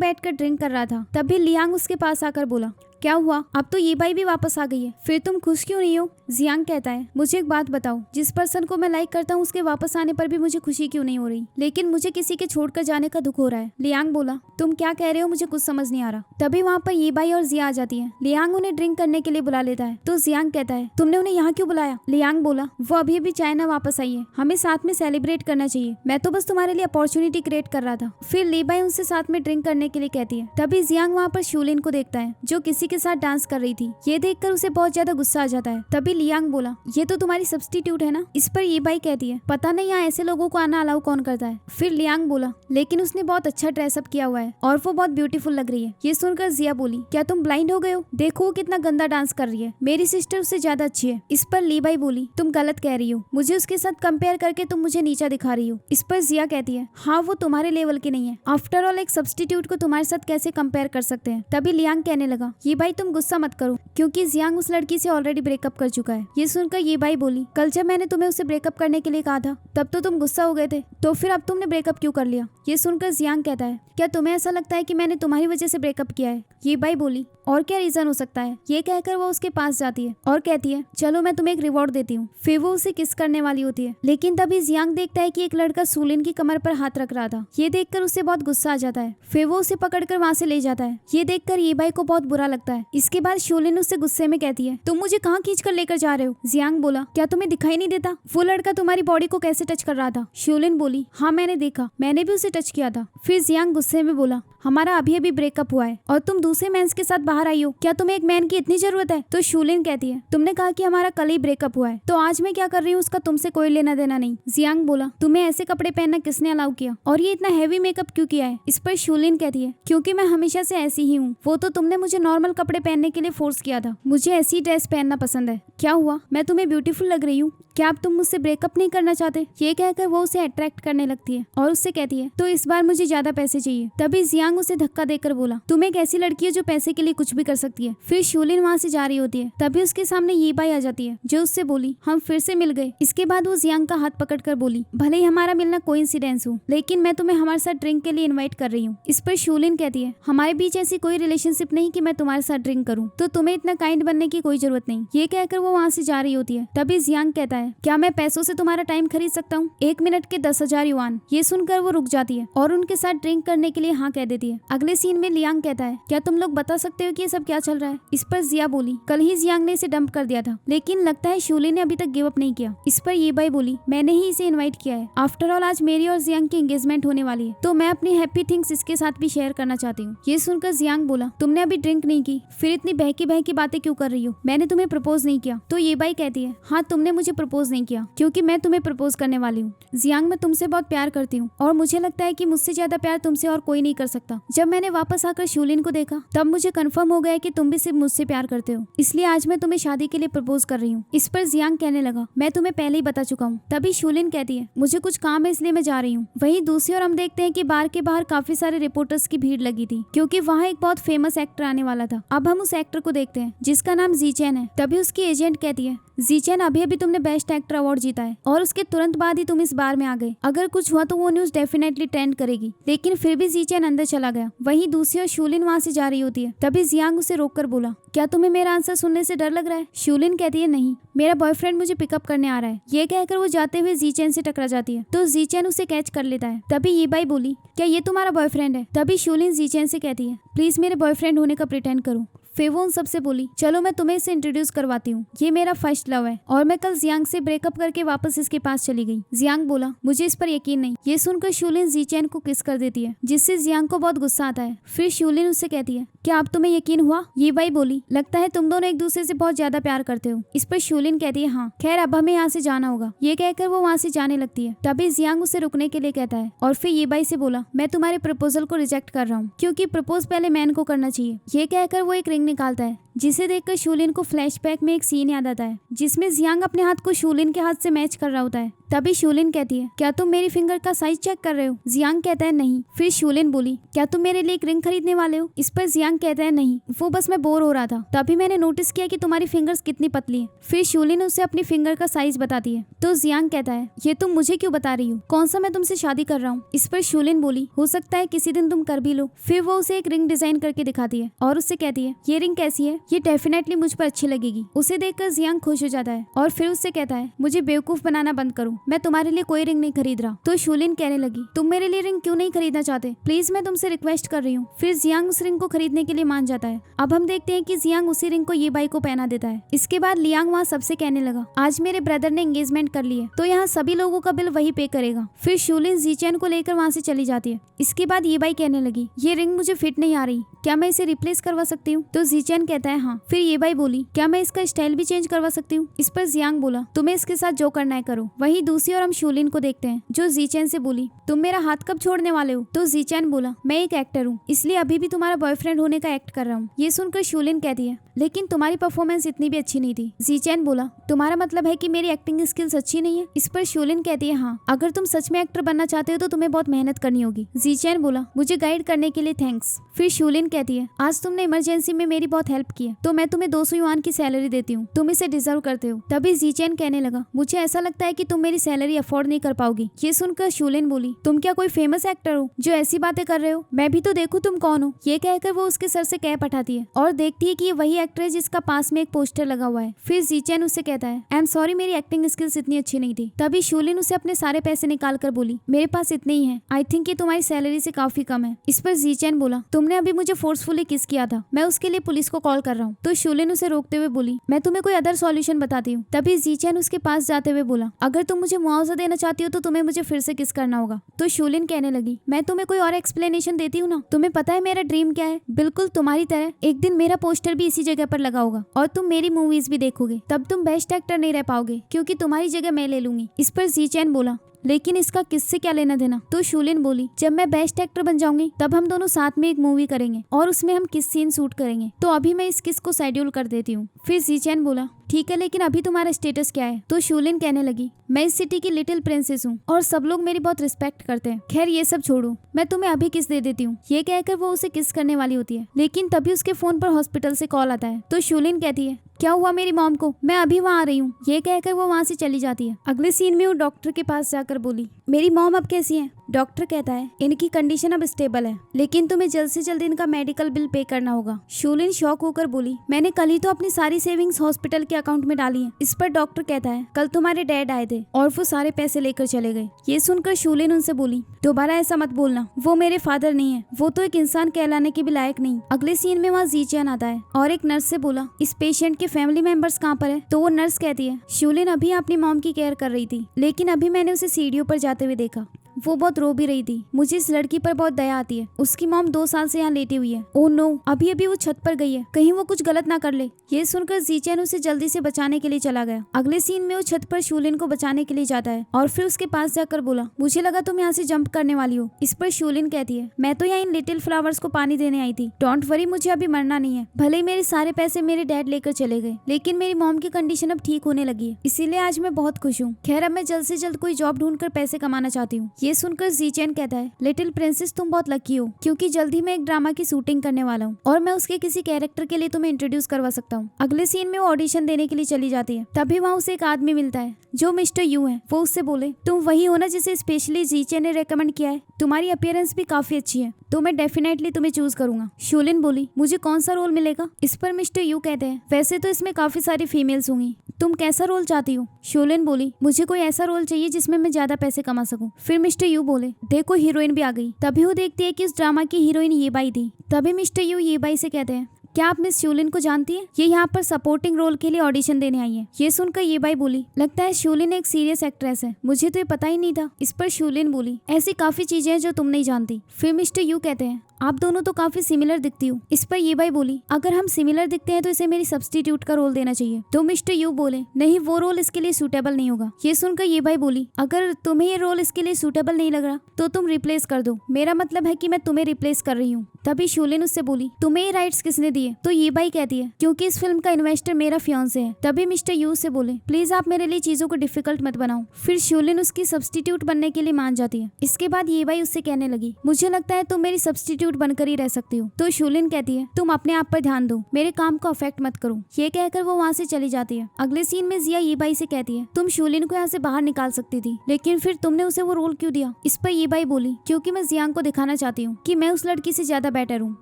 बैठकर ड्रिंक कर रहा था। तभी लियांग उसके पास आकर बोला, क्या हुआ, अब तो ये बाई भी वापस आ गई है, फिर तुम खुश क्यों नहीं हो? जियांग कहता है, मुझे एक बात बताओ, जिस पर्सन को मैं लाइक करता हूँ उसके वापस आने पर भी मुझे खुशी क्यों नहीं हो रही, लेकिन मुझे किसी के छोड़कर जाने का दुख हो रहा है। लियांग बोला, तुम क्या कह रहे हो, मुझे कुछ समझ नहीं आ रहा। तभी वहाँ पर ये बाई और जिया आ जाती है। लियांग उन्हें ड्रिंक करने के लिए बुला लेता है तो जियांग कहता है, तुमने उन्हें यहाँ क्यों बुलाया? लियांग बोला, वो अभी अभी चाइना वापस आई है, हमें साथ में सेलिब्रेट करना चाहिए, मैं तो बस तुम्हारे लिए अपॉर्चुनिटी क्रिएट कर रहा था। फिर ली बाई उनसे साथ में ड्रिंक करने के लिए कहती है। तभी जियांग वहाँ पर शूलिन को देखता है जो किसी के साथ डांस कर रही थी। ये देखकर उसे बहुत ज्यादा गुस्सा आ जाता है। तभी लियांग बोला, ये तो तुम्हारी सब्स्टिट्यूट है ना? इस पर ये बाई कहती है, पता नहीं यहाँ ऐसे लोगों को आना अलाउ कौन करता है। फिर लियांग बोला, लेकिन उसने बहुत अच्छा ड्रेसअप किया हुआ है और वो बहुत ब्यूटीफुल लग रही है। ये सुनकर जिया बोली, क्या तुम ब्लाइंड हो गए हो? देखो वो कितना गंदा डांस कर रही है, मेरी सिस्टर उससे ज्यादा अच्छी है। इस पर ली बाई बोली, तुम गलत कह रही हो, मुझे उसके साथ कंपेयर करके तुम मुझे नीचा दिखा रही हो। इस पर जिया कहती है, हाँ वो तुम्हारे लेवल की नहीं है, आफ्टर ऑल एक सब्स्टिट्यूट को तुम्हारे साथ कैसे कंपेयर कर सकते हैं। तभी लियांग कहने लगा, ये भाई तुम गुस्सा मत करो, क्योंकि जियांग उस लड़की से ऑलरेडी ब्रेकअप कर चुका है। ये सुनकर ये बाई बोली, कल जब मैंने तुम्हें उसे ब्रेकअप करने के लिए कहा था तब तो तुम गुस्सा हो गए थे, तो फिर अब तुमने ब्रेकअप क्यों कर लिया? ये सुनकर जियांग कहता है, क्या तुम्हें ऐसा लगता है कि मैंने तुम्हारी वजह से ब्रेकअप किया है? ये बाई बोली, और क्या रीजन हो सकता है? ये कहकर वो उसके पास जाती है और कहती है, चलो मैं तुम्हें एक रिवॉर्ड देती हूँ। फिर वो उसे किस करने वाली होती है, लेकिन तभी जियांग देखता है कि एक लड़का शूलिन की कमर पर हाथ रख रहा था। ये देखकर उसे बहुत गुस्सा आ जाता है। फिर वो उसे पकड़कर वहाँ से ले जाता है। ये देखकर ये बाई को बहुत बुरा लगता है। इसके बाद शूलिन उससे गुस्से में कहती है, तुम मुझे कहाँ खींच कर लेकर जा रहे हो? जियांग बोला, क्या तुम्हें दिखाई नहीं देता वो लड़का तुम्हारी बॉडी को कैसे टच कर रहा था? शूलिन बोली, हाँ मैंने देखा, मैंने भी उसे टच किया था। फिर जियांग गुस्से में बोला, हमारा अभी अभी ब्रेकअप हुआ है और तुम दूसरे मेंस के साथ बाहर आई हो, क्या तुम्हें एक मैन की इतनी जरूरत है? तो शूलिन कहती है, तुमने कहा कि हमारा कल ही ब्रेकअप हुआ है, तो आज मैं क्या कर रही हूँ उसका तुमसे कोई लेना देना नहीं। जियांग बोला, तुम्हें ऐसे कपड़े पहनना किसने अलाउ किया और ये इतना हैवी मेकअप क्यों किया है? इस पर शूलिन कहती है, क्योंकि मैं हमेशा से ऐसी ही हूँ, वो तो तुमने मुझे नॉर्मल कपड़े पहनने के लिए फोर्स किया था, मुझे ऐसी ड्रेस पहनना पसंद है। क्या हुआ, मैं तुम्हें ब्यूटीफुल लग रही हूँ, क्या अब तुम मुझसे ब्रेकअप नहीं करना चाहते? ये कहकर वो उसे अट्रैक्ट करने लगती है और उससे कहती है, तो इस बार मुझे ज्यादा पैसे चाहिए। तभी जियांग उसे धक्का देकर बोला, तुम एक ऐसी लड़की है जो पैसे के लिए कुछ भी कर सकती है। फिर शूलिन वहाँ से जा रही होती है। तभी उसके सामने ये बाई आ जाती है जो उससे बोली, हम फिर से मिल गए। इसके बाद वो जियांग का हाथ पकड़कर बोली, भले ही हमारा मिलना कोइंसिडेंस हो, लेकिन मैं तुम्हें हमारे साथ ड्रिंक के लिए इन्वाइट कर रही हूँ। इस पर शूलिन कहती है, हमारे बीच ऐसी कोई रिलेशनशिप नहीं कि मैं तुम्हारे साथ ड्रिंक करूँ, तो तुम्हें इतना काइंड बनने की कोई जरूरत नहीं। ये कहकर वो वहाँ से जा रही होती है। तभी जियांग कहता है, क्या मैं पैसों से तुम्हारा टाइम खरीद सकता हूँ? 1 मिनट के 10,000 युआन। ये सुनकर वो रुक जाती है और उनके साथ ड्रिंक करने के लिए हाँ कह देती है। अगले सीन में लियांग कहता है, क्या तुम लोग बता सकते हो कि ये सब क्या चल रहा है? इस पर जिया बोली, कल ही जियांग ने इसे डंप कर दिया था, लेकिन लगता है शूलिन ने अभी तक गिव अप नहीं किया। इस पर ये बाई बोली, मैंने ही इसे इन्वाइट किया है, आफ्टर ऑल आज मेरी और जियांग की एंगेजमेंट होने वाली है, तो मैं अपनी हैप्पी थिंग्स इसके साथ भी शेयर करना चाहती हूँ। ये सुनकर जियांग बोला, तुमने अभी ड्रिंक नहीं की, फिर इतनी बहकी बहकी बातें क्यों कर रही हो? मैंने तुम्हें प्रपोज नहीं किया। तो ये बाई कहती है, हाँ तुमने मुझे प्रपोज नहीं किया, क्योंकि मैं तुम्हें प्रपोज करने वाली हूँ। जियांग, मैं तुमसे बहुत प्यार करती हूँ और मुझे लगता है कि मुझसे ज्यादा प्यार तुमसे और कोई नहीं कर सकता। जब मैंने वापस आकर शूलिन को देखा तब मुझे कंफर्म हो गया कि तुम भी सिर्फ मुझसे प्यार करते हो, इसलिए आज मैं तुम्हें शादी के लिए प्रपोज कर रही हूँ। इस पर जियांग कहने लगा, मैं तुम्हें पहले ही बता चुका हूँ। तभी शूलिन कहती है, मुझे कुछ काम है इसलिए मैं जा रही हूँ। वहीं दूसरी ओर हम देखते हैं कि बार के बाहर काफी सारे रिपोर्टर्स की भीड़ लगी थी, क्योंकि वहाँ एक बहुत फेमस एक्टर आने वाला था। अब हम उस एक्टर को देखते हैं जिसका नाम जीचेन है। तभी उसकी एजेंट कहती है, जीचेन, अभी अभी तुमने बेस्ट एक्टर अवार्ड जीता है और उसके तुरंत बाद ही तुम इस बार में आ गए। अगर कुछ हुआ तो वो न्यूज डेफिनेटली ट्रेंड करेगी। लेकिन फिर भी जीचेन अंदर चला गया। वहीं दूसरी ओर शूलिन वहाँ से जा रही होती है। तभी जियांग उसे रोककर बोला, क्या तुम्हें मेरा आंसर सुनने से डर लग रहा है? शूलिन कहती है, नहीं, मेरा बॉयफ्रेंड मुझे पिकअप करने आ रहा है। ये कहकर वो जाते हुए जीचेन से टकरा जाती है, तो जीचेन उसे कैच कर लेता है। तभी ये बाई बोली, क्या ये तुम्हारा बॉयफ्रेंड है? तभी शूलिन जीचेन से कहती है, प्लीज मेरे बॉयफ्रेंड होने का प्रिटेंड करो। फिर वो उन सबसे बोली, चलो मैं तुम्हें इसे इंट्रोड्यूस करवाती हूँ, ये मेरा फर्स्ट लव है और मैं कल जियांग से ब्रेकअप करके वापस इसके पास चली गई। जियांग बोला, मुझे इस पर यकीन नहीं। ये सुनकर शूलिन जीचेन को किस कर देती है, जिससे जियांग को बहुत गुस्सा आता है। फिर शूलिन उससे कहती है, क्या अब तुम्हें यकीन हुआ? ये बाई बोली, लगता है तुम दोनों एक दूसरे से बहुत ज्यादा प्यार करते हो। इस पर शूलिन कहती है, हाँ, खैर अब हमें यहाँ से जाना होगा। ये कहकर वो वहाँ से जाने लगती है। तभी जियांग उसे रुकने के लिए कहता है और फिर ये बाई से बोला, मैं तुम्हारे प्रपोजल को रिजेक्ट कर रहा हूँ, क्योंकि प्रपोज पहले मैन को करना चाहिए। ये कहकर वो एक रिंग निकालता है, जिसे देखकर शूलिन को फ्लैशबैक में एक सीन याद आता है, जिसमें जियांग अपने हाथ को शूलिन के हाथ से मैच कर रहा होता है। तभी शूलिन कहती है, क्या तुम मेरी फिंगर का साइज चेक कर रहे हो? जियांग कहता है, नहीं। फिर शूलिन बोली, क्या तुम मेरे लिए एक रिंग खरीदने वाले हो? इस पर जियांग कहता है, नहीं, वो बस मैं बोर हो रहा था, तभी मैंने नोटिस किया कि तुम्हारी फिंगर्स कितनी पतली है। फिर शूलिन उसे अपनी फिंगर का साइज बताती है। तो जियांग कहता है, ये तुम मुझे क्यों बता रही हो? कौन सा मैं तुमसे शादी कर रहा हूँ? इस पर शूलिन बोली, हो सकता है किसी दिन तुम कर भी लो। फिर वो उसे एक रिंग डिजाइन करके दिखाती है और उससे कहती है, ये रिंग कैसी है? ये डेफिनेटली मुझ पर अच्छी लगेगी। उसे देखकर जियांग खुश हो जाता है और फिर उससे कहता है, मुझे बेवकूफ बनाना बंद करो, मैं तुम्हारे लिए कोई रिंग नहीं खरीद रहा। तो शूलिन कहने लगी, तुम मेरे लिए रिंग क्यों नहीं खरीदना चाहते? प्लीज मैं तुमसे रिक्वेस्ट कर रही हूँ। फिर जियांग उस रिंग को खरीदने के लिए मान जाता है। अब हम देखते हैं कि जियांग उसी रिंग को ये बाई को पहना देता है। इसके बाद लियांग वहाँ सबसे कहने लगा, आज मेरे ब्रदर ने एंगेजमेंट कर ली है, तो यहाँ सभी लोगों का बिल वही पे करेगा। फिर शूलिन जीचेन को लेकर वहाँ से चली जाती है। इसके बाद ये बाई कहने लगी, ये रिंग मुझे फिट नहीं आ रही, क्या मैं इसे रिप्लेस करवा सकती हूँ? तो जीचेन कहता है, हाँ। फिर ये बाई बोली, क्या मैं इसका स्टाइल भी चेंज करवा सकती हूँ? इस पर जियांग बोला, तुम्हें इसके साथ जो करना है करो। वहीं दूसरी ओर हम शूलिन को देखते हैं, जो जीचेन से बोली, तुम मेरा हाथ कब छोड़ने वाले हो? तो जीचेन बोला, मैं एक एक्टर हूँ, इसलिए अभी भी तुम्हारा बॉयफ्रेंड होने का एक्ट कर रहा हूँ। ये सुनकर शूलिन कहती है, लेकिन तुम्हारी परफॉर्मेंस इतनी भी अच्छी नहीं थी। जीचेन बोला, तुम्हारा मतलब है कि मेरी एक्टिंग स्किल्स अच्छी नहीं है? इस पर शूलिन कहती है, हाँ, अगर तुम सच में एक्टर बनना चाहते हो तो तुम्हें बहुत मेहनत करनी होगी। जीचेन बोला, मुझे गाइड करने के लिए थैंक्स। फिर शूलिन कहती है, आज तुमने इमरजेंसी में मेरी बहुत हेल्प की है, तो मैं तुम्हें 200 युआन की सैलरी देती हूँ, तुम इसे डिजर्व करते हो। तभी जीचेन कहने लगा, मुझे ऐसा लगता है कि तुम मेरी सैलरी अफोर्ड नहीं कर पाओगी। ये सुनकर शूलिन बोली, तुम क्या कोई फेमस एक्टर हो जो ऐसी बातें कर रहे हो? मैं भी तो देखूं तुम कौन हो। ये कहकर वो उसके सर से कैप हटाती है और देखती है कि ये वही एक्टर है जिसका पास में एक पोस्टर लगा हुआ है। फिर जीचेन उससे कहता है, आई एम सॉरी, मेरी एक्टिंग स्किल्स इतनी अच्छी नहीं थी। तभी शूलिन उसे अपने सारे पैसे निकाल कर बोली, मेरे पास इतने ही है, आई थिंक ये तुम्हारी सैलरी से काफी कम है। इस पर जीचेन बोला, तुमने अभी मुझे फोर्सफुली किस किया था, मैं उसके लिए पुलिस को कॉल कर रहा हूँ। तो शूलिन उसे रोकते हुए बोली, मैं तुम्हें कोई अदर सॉल्यूशन बताती हूँ। तभी जीचेन उसके पास जाते हुए बोला, अगर तुम मुझे मुआवजा देना चाहती हो तो तुम्हें मुझे फिर से किस करना होगा। तो शूलिन कहने लगी, मैं तुम्हें कोई और एक्सप्लेनेशन देती हूँ ना, तुम्हें पता है मेरा ड्रीम क्या है? बिल्कुल तुम्हारी तरह एक दिन मेरा पोस्टर भी इसी जगह पर लगा होगा और तुम मेरी मूवीज भी देखोगे। तब तुम बेस्ट एक्टर नहीं रह पाओगे, क्योंकि तुम्हारी जगह मैं ले लूंगी। इस पर जीचेन बोला, लेकिन इसका किससे क्या लेना देना? तो शूलिन बोली, जब मैं बेस्ट एक्टर बन जाऊंगी तब हम दोनों साथ में एक मूवी करेंगे और उसमें हम किस सीन शूट करेंगे, तो अभी मैं इस किस को शेड्यूल कर देती हूँ। फिर जीचेन बोला, ठीक है, लेकिन अभी तुम्हारा स्टेटस क्या है? तो शूलिन कहने लगी, मैं इस सिटी की लिटिल प्रिंसेस हूँ और सब लोग मेरी बहुत रिस्पेक्ट करते हैं। खैर ये सब छोड़ो, मैं तुम्हें अभी किस दे देती हूँ। ये कहकर वो उसे किस करने वाली होती है, लेकिन तभी उसके फोन पर हॉस्पिटल से कॉल आता है। तो शूलिन कहती है, क्या हुआ मेरी मॉम को? मैं अभी वहाँ आ रही हूँ। ये कहकर वो वहाँ से चली जाती है। अगले सीन में वो डॉक्टर के पास जाकर बोली, मेरी मॉम अब कैसी है? डॉक्टर कहता है, इनकी कंडीशन अब स्टेबल है, लेकिन तुम्हें जल्द से जल्द इनका मेडिकल बिल पे करना होगा। शूलिन शॉक होकर बोली, मैंने कल ही तो अपनी सारी सेविंग्स हॉस्पिटल के अकाउंट में डाली हैं। इस पर डॉक्टर कहता है, कल तुम्हारे डैड आए थे और वो सारे पैसे लेकर चले गए। ये सुनकर शूलिन उनसे बोली, दोबारा ऐसा मत बोलना, वो मेरे फादर नहीं है, वो तो एक इंसान कहलाने के भी लायक नहीं। अगले सीन में वहाँ जीचेन आता है और एक नर्स से बोला, इस पेशेंट के फैमिली मेंबर्स कहाँ पर है? तो वो नर्स कहती है, शूलिन अभी अपनी मॉम की केयर कर रही थी, लेकिन अभी मैंने उसे सीढ़ियों पर जाते हुए देखा, वो बहुत रो भी रही थी। मुझे इस लड़की पर बहुत दया आती है, उसकी मॉम 2 साल से यहाँ लेटी हुई है। ओह नो, अभी अभी वो छत पर गई है, कहीं वो कुछ गलत ना कर ले। ये सुनकर जीचेन उसे जल्दी से बचाने के लिए चला गया। अगले सीन में वो छत पर शूलिन को बचाने के लिए जाता है और फिर उसके पास जाकर बोला, मुझे लगा तुम यहाँ से जंप करने वाली हो। इस पर शूलिन कहती है, मैं तो यहाँ इन लिटिल फ्लावर्स को पानी देने आई थी, डोंट वरी, मुझे अभी मरना नहीं है। भले ही मेरे सारे पैसे मेरे डैड लेकर चले गए, लेकिन मेरी मॉम की कंडीशन अब ठीक होने लगी है, इसीलिए आज मैं बहुत खुश हूँ। खैर अब मैं जल्द से जल्द कोई जॉब ढूंढकर पैसे कमाना चाहती हूँ। ये सुनकर जीचेन कहता है, लिटिल प्रिंसेस तुम बहुत लकी हो, क्योंकि जल्द ही मैं एक ड्रामा की शूटिंग करने वाला हूँ और मैं उसके किसी कैरेक्टर के लिए तुम्हें इंट्रोड्यूस करवा सकता हूँ। अगले सीन में वो ऑडिशन देने के लिए चली जाती है। तभी वहाँ उसे एक आदमी मिलता है जो मिस्टर यू है। वो उससे बोले, तुम वही हो ना जिसे स्पेशली जीचेन ने रेकमेंड किया है, तुम्हारी अपीयरेंस भी काफी अच्छी है, तो मैं डेफिनेटली तुम्हें चूज करूंगा। शूलिन बोली, मुझे कौन सा रोल मिलेगा? इस पर मिस्टर यू कहते हैं, वैसे तो इसमें काफी सारी फीमेल्स होंगी, तुम कैसा रोल चाहती हो? शूलिन बोली, मुझे कोई ऐसा रोल चाहिए जिसमें मैं ज्यादा पैसे कमा सकूं। फिर मिस्टर यू बोले, देखो हीरोइन भी आ गई। तभी वो देखती है कि इस ड्रामा की हीरोइन ये बाई थी। तभी मिस्टर यू ये बाई से कहते हैं, क्या आप मिस शूलिन को जानती है? ये यहाँ पर सपोर्टिंग रोल के लिए ऑडिशन देने आई है। ये सुनकर ये बाई बोली, लगता है शूलिन एक सीरियस एक्ट्रेस है, मुझे तो ये पता ही नहीं था। इस पर शूलिन बोली, ऐसी काफी चीजें हैं जो तुम नहीं जानती। फिर मिस्टर यू कहते हैं, आप दोनों तो काफी सिमिलर दिखती हो। इस पर ये बाई बोली, अगर हम सिमिलर दिखते हैं तो इसे मेरी सब्स्टिट्यूट का रोल देना चाहिए। तो मिस्टर यू बोले, नहीं वो रोल इसके लिए सूटेबल नहीं होगा। ये सुनकर ये बाई बोली, अगर तुम्हें ये रोल इसके लिए सूटेबल नहीं लग रहा तो तुम रिप्लेस कर दो, मेरा मतलब है कि मैं तुम्हें रिप्लेस कर रही हूँ। तभी शूलिन उससे बोली, तुम्हें ये राइट्स किसने दिए? तो ये बाई कहती है, क्योंकि इस फिल्म का इन्वेस्टर मेरा फियांसे है। तभी मिस्टर यू से बोले, प्लीज आप मेरे लिए चीजों को डिफिकल्ट मत बनाओ। फिर शूलिन उसकी सब्स्टिट्यूट बनने के लिए मान जाती है। इसके बाद ये बाई उससे कहने लगी, मुझे लगता है तुम मेरी सब्स्टिट्यूट बनकर ही रह सकती हो। तो शूलिन कहती है, तुम अपने आप पर ध्यान दो, मेरे काम को अफेक्ट मत करो। ये कहकर वो वहाँ से चली जाती है। अगले सीन में जिया ये बाई से कहती है, तुम शूलिन को यहाँ से बाहर निकाल सकती थी, लेकिन फिर तुमने उसे वो रोल क्यों दिया? इस पर ये बाई बोली, क्योंकि मैं जियांग को दिखाना चाहती हूँ कि मैं उस लड़की से ज्यादा बेटर हूँ,